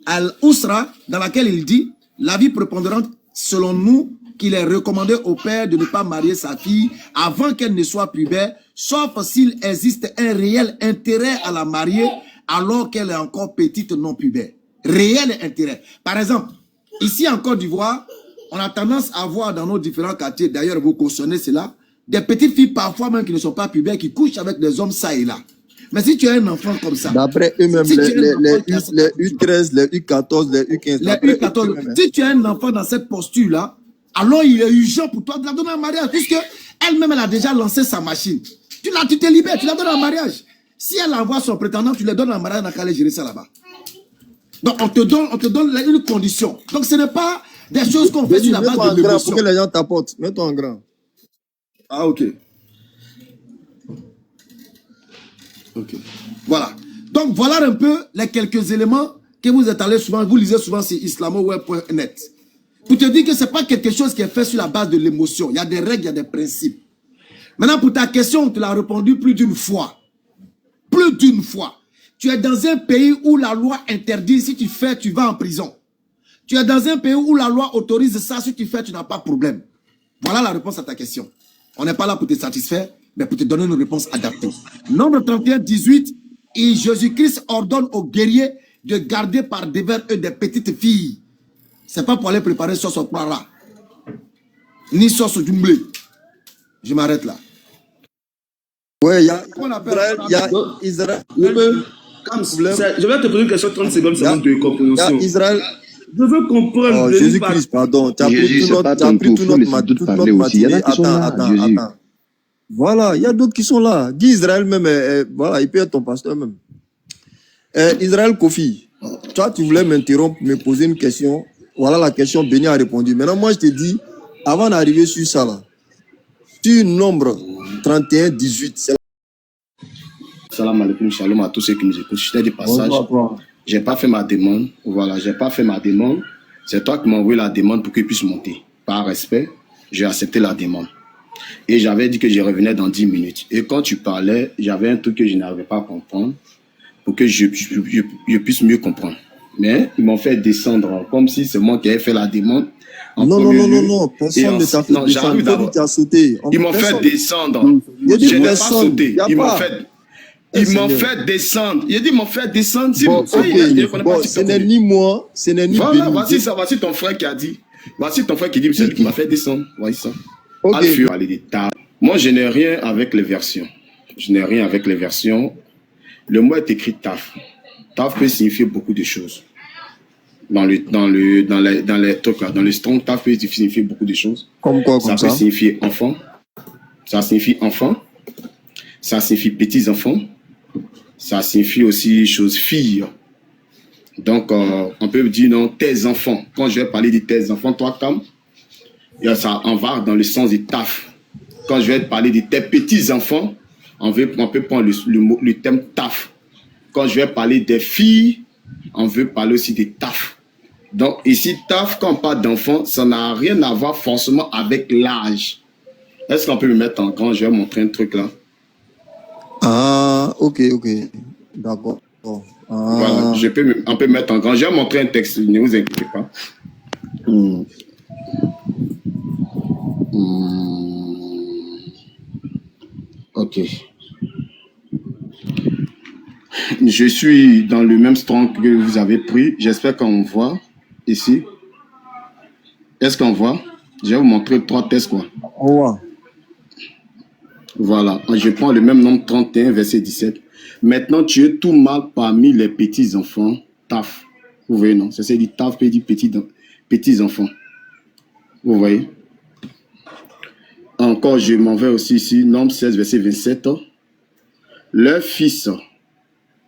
Speaker 1: al-Usra, dans laquelle il dit, l'avis prépondérante, selon nous, qu'il est recommandé au père de ne pas marier sa fille avant qu'elle ne soit pubère, sauf s'il existe un réel intérêt à la marier alors qu'elle est encore petite non pubère. Réel intérêt. Par exemple, ici en Côte d'Ivoire, on a tendance à voir dans nos différents quartiers, d'ailleurs vous cautionnez cela, des petites filles parfois même qui ne sont pas pubères, qui couchent avec des hommes ça et là. Mais si tu as un enfant comme ça...
Speaker 3: D'après eux-mêmes, si les U13, les U14, les U15...
Speaker 1: Les U14, si tu as un enfant dans cette posture-là, alors il est urgent pour toi de la donner en mariage, puisque elle-même, elle a déjà lancé sa machine. Tu te libères, tu la donnes en mariage. Si elle envoie son prétendant, tu le donnes en mariage, on n'a qu'à aller gérer ça là-bas. Donc on te donne une condition. Donc ce n'est pas des choses qu'on fait sur la base de l'émotion.
Speaker 3: Pour que les gens t'apportent, mets-toi en grand.
Speaker 1: Ah ok. Ok. Voilà. Donc voilà un peu les quelques éléments que vous êtes allés souvent, vous lisez souvent sur islamoweb.net. Pour te dire que ce n'est pas quelque chose qui est fait sur la base de l'émotion. Il y a des règles, il y a des principes. Maintenant, pour ta question, on te l'a répondu plus d'une fois. Plus d'une fois. Tu es dans un pays où la loi interdit, si tu fais, tu vas en prison. Tu es dans un pays où la loi autorise ça, si tu fais, tu n'as pas de problème. Voilà la réponse à ta question. On n'est pas là pour te satisfaire, mais pour te donner une réponse adaptée. Nombre 31, 18, et Jésus-Christ ordonne aux guerriers de garder par devers eux des petites filles. C'est pas pour aller préparer sauce au para, ni sauce du blé. Je m'arrête là.
Speaker 3: Ouais, il y a Israël.
Speaker 5: Je vais te poser une question 30 secondes de compréhension.
Speaker 3: Israël.
Speaker 5: Je veux comprendre.
Speaker 3: Oh, Jésus-Christ, pardon. Tu as pris tout notre matinée. Attends. Voilà, il y a d'autres qui sont là. Dis Israël même, voilà, il peut être ton pasteur même. Israël Kofi, toi tu voulais m'interrompre, me poser une question. Voilà la question, Béni a répondu. Maintenant, moi je te dis, avant d'arriver sur ça là, sur nombre 31, 18,
Speaker 4: Salam alaikum, shalom à tous ceux qui nous écoutent. J'étais du passage. J'ai pas fait ma demande. Voilà, j'ai pas fait ma demande. C'est toi qui m'as envoyé la demande pour qu'il puisse monter. Par respect, j'ai accepté la demande. Et j'avais dit que je revenais dans 10 minutes. Et quand tu parlais, j'avais un truc que je n'arrivais pas à comprendre pour que je puisse mieux comprendre. Mais ils m'ont fait descendre comme si c'est moi qui avais fait la demande.
Speaker 3: Non. Personne ne t'a fait descendre. Tu as sauté.
Speaker 4: Ils m'ont fait descendre. Je n'ai pas sauté. Ils m'ont fait descendre. Il a dit, ils m'ont fait descendre.
Speaker 3: Bon, ce n'est ni moi, ce n'est ni
Speaker 4: Voilà, voici ça. Voici ton frère qui a dit. Voici ton frère qui dit, c'est lui qui m'a fait descendre. Voici ça. Moi, je n'ai rien avec les versions. Je n'ai rien avec les versions. Le mot est écrit taf. Taf peut signifier beaucoup de choses. Dans les trucs là, dans le strong, taf peut signifier beaucoup de choses.
Speaker 3: Comme quoi, comme ça?
Speaker 4: Ça peut signifier enfant. Ça signifie enfant. Ça signifie petits enfants. Ça signifie aussi chose fille. Donc, on peut dire non, tes enfants. Quand je vais parler de tes enfants, toi, Cam, ça en va dans le sens du taf. Quand je vais te parler de tes petits enfants, on peut prendre le thème taf. Quand je vais parler des filles, on veut parler aussi des taf. Donc ici, taf, quand on parle d'enfants, ça n'a rien à voir forcément avec l'âge. Est-ce qu'on peut me mettre en grand? Je vais montrer un truc là.
Speaker 3: Ah, ok. D'accord.
Speaker 4: Voilà, on peut mettre en grand. Je vais montrer un texte, ne vous inquiétez pas. Ok. Je suis dans le même strong que vous avez pris. J'espère qu'on voit ici. Est-ce qu'on voit? Je vais vous montrer 3 tests, quoi.
Speaker 3: On voit.
Speaker 4: Voilà. Je prends le même nombre 31, verset 17. Maintenant, tu es tout mal parmi les petits-enfants. Taf. Vous voyez, non? C'est dit taf, peut dire petits-enfants. Vous voyez? Encore, je m'en vais aussi ici. Nombre 16, verset 27. Leurs fils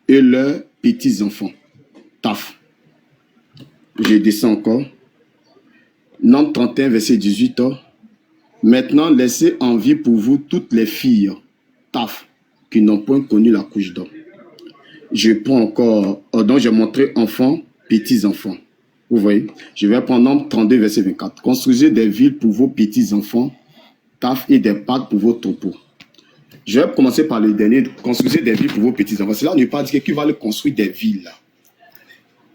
Speaker 4: et leurs petits-enfants. Taf. Je descends encore. Nombre 31, verset 18. Maintenant, laissez en vie pour vous toutes les filles. Taf. Qui n'ont point connu la couche d'homme. Je prends encore. Donc, j'ai montré enfants, petits-enfants. Vous voyez? Je vais prendre nombre 32, verset 24. Construisez des villes pour vos petits-enfants. Taf et des parcs pour vos troupeaux. Je vais commencer par le dernier. Construisez des villes pour vos petits-enfants. Cela ne veut pas dire qu'il va le construire des villes. Là.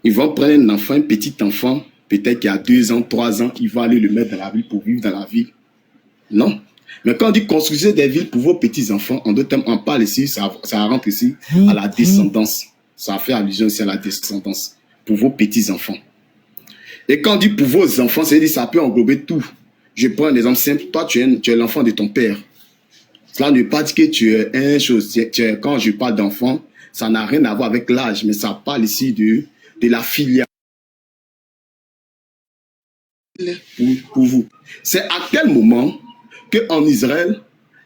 Speaker 4: Ils vont prendre un enfant, un petit enfant, peut-être qui a 2 ans, 3 ans, il va aller le mettre dans la ville pour vivre dans la ville. Non. Mais quand on dit construisez des villes pour vos petits-enfants, en d'autres termes, on parle ici, ça rentre ici à la descendance. Ça fait allusion aussi à la descendance. Pour vos petits-enfants. Et quand on dit pour vos enfants, c'est-à-dire ça peut englober tout. Je prends un exemple simple. Toi, tu es l'enfant de ton père. Cela ne veut pas dire que tu es une chose. Quand je parle d'enfant, ça n'a rien à voir avec l'âge, mais ça parle ici de la filiation. Pour vous. C'est à quel moment qu'en Israël,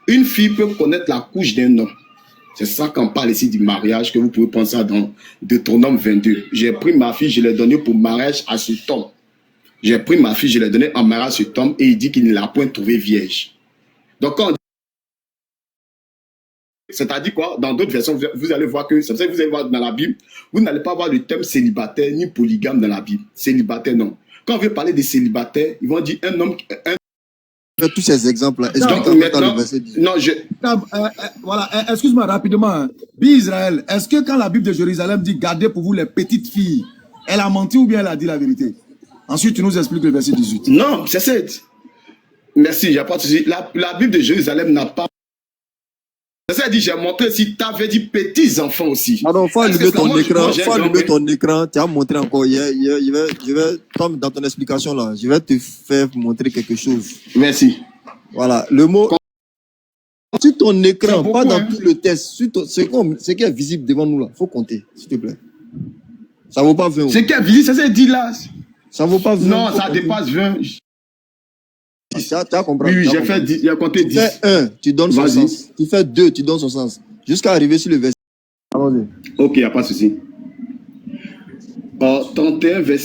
Speaker 4: une fille peut connaître la couche d'un homme. C'est ça qu'on parle ici du mariage, que vous pouvez penser ça dans Deutéronome 22. J'ai pris ma fille, je l'ai donnée pour mariage à cet homme. J'ai pris ma fille, je l'ai donnée en mariage à cet homme et il dit qu'il ne l'a point trouvée vierge. Donc, quand on dit, c'est-à-dire quoi? Dans d'autres versions, vous allez voir que, c'est ça que vous allez voir dans la Bible, vous n'allez pas voir le thème célibataire ni polygame dans la Bible. Célibataire, non. Quand on veut parler de célibataire, ils vont dire un homme...
Speaker 3: tous ces exemples-là.
Speaker 1: Voilà, excuse-moi rapidement. Israël, est-ce que quand la Bible de Jérusalem dit gardez pour vous les petites filles, elle a menti ou bien elle a dit la vérité? Ensuite, tu nous expliques le verset 18.
Speaker 4: Non, c'est ça. Merci, il n'y a pas de souci. La Bible de Jérusalem n'a pas. C'est ça, dit, j'ai montré si tu avais dit petits enfants aussi.
Speaker 3: Alors, faut allumer ton écran. Faut allumer ton écran. Tu as montré encore. Je vais, dans ton explication là, je vais te faire montrer quelque chose.
Speaker 4: Merci.
Speaker 3: Voilà, le mot. Sur ton écran, pas dans tout le test. Ce qui est visible devant nous là, faut compter, s'il te plaît. Ça vaut pas 20.
Speaker 4: Ce qui est visible, c'est dit là.
Speaker 3: Ça vaut pas 20.
Speaker 4: Non, ça dépasse 20.
Speaker 3: Tu as compris.
Speaker 4: Oui, j'ai fait 10, il a compté 10.
Speaker 3: Tu fais 1, tu donnes son sens. Tu fais 2, tu donnes son sens. Jusqu'à arriver sur le verset.
Speaker 4: Ok, il n'y a pas de souci. 31 verset.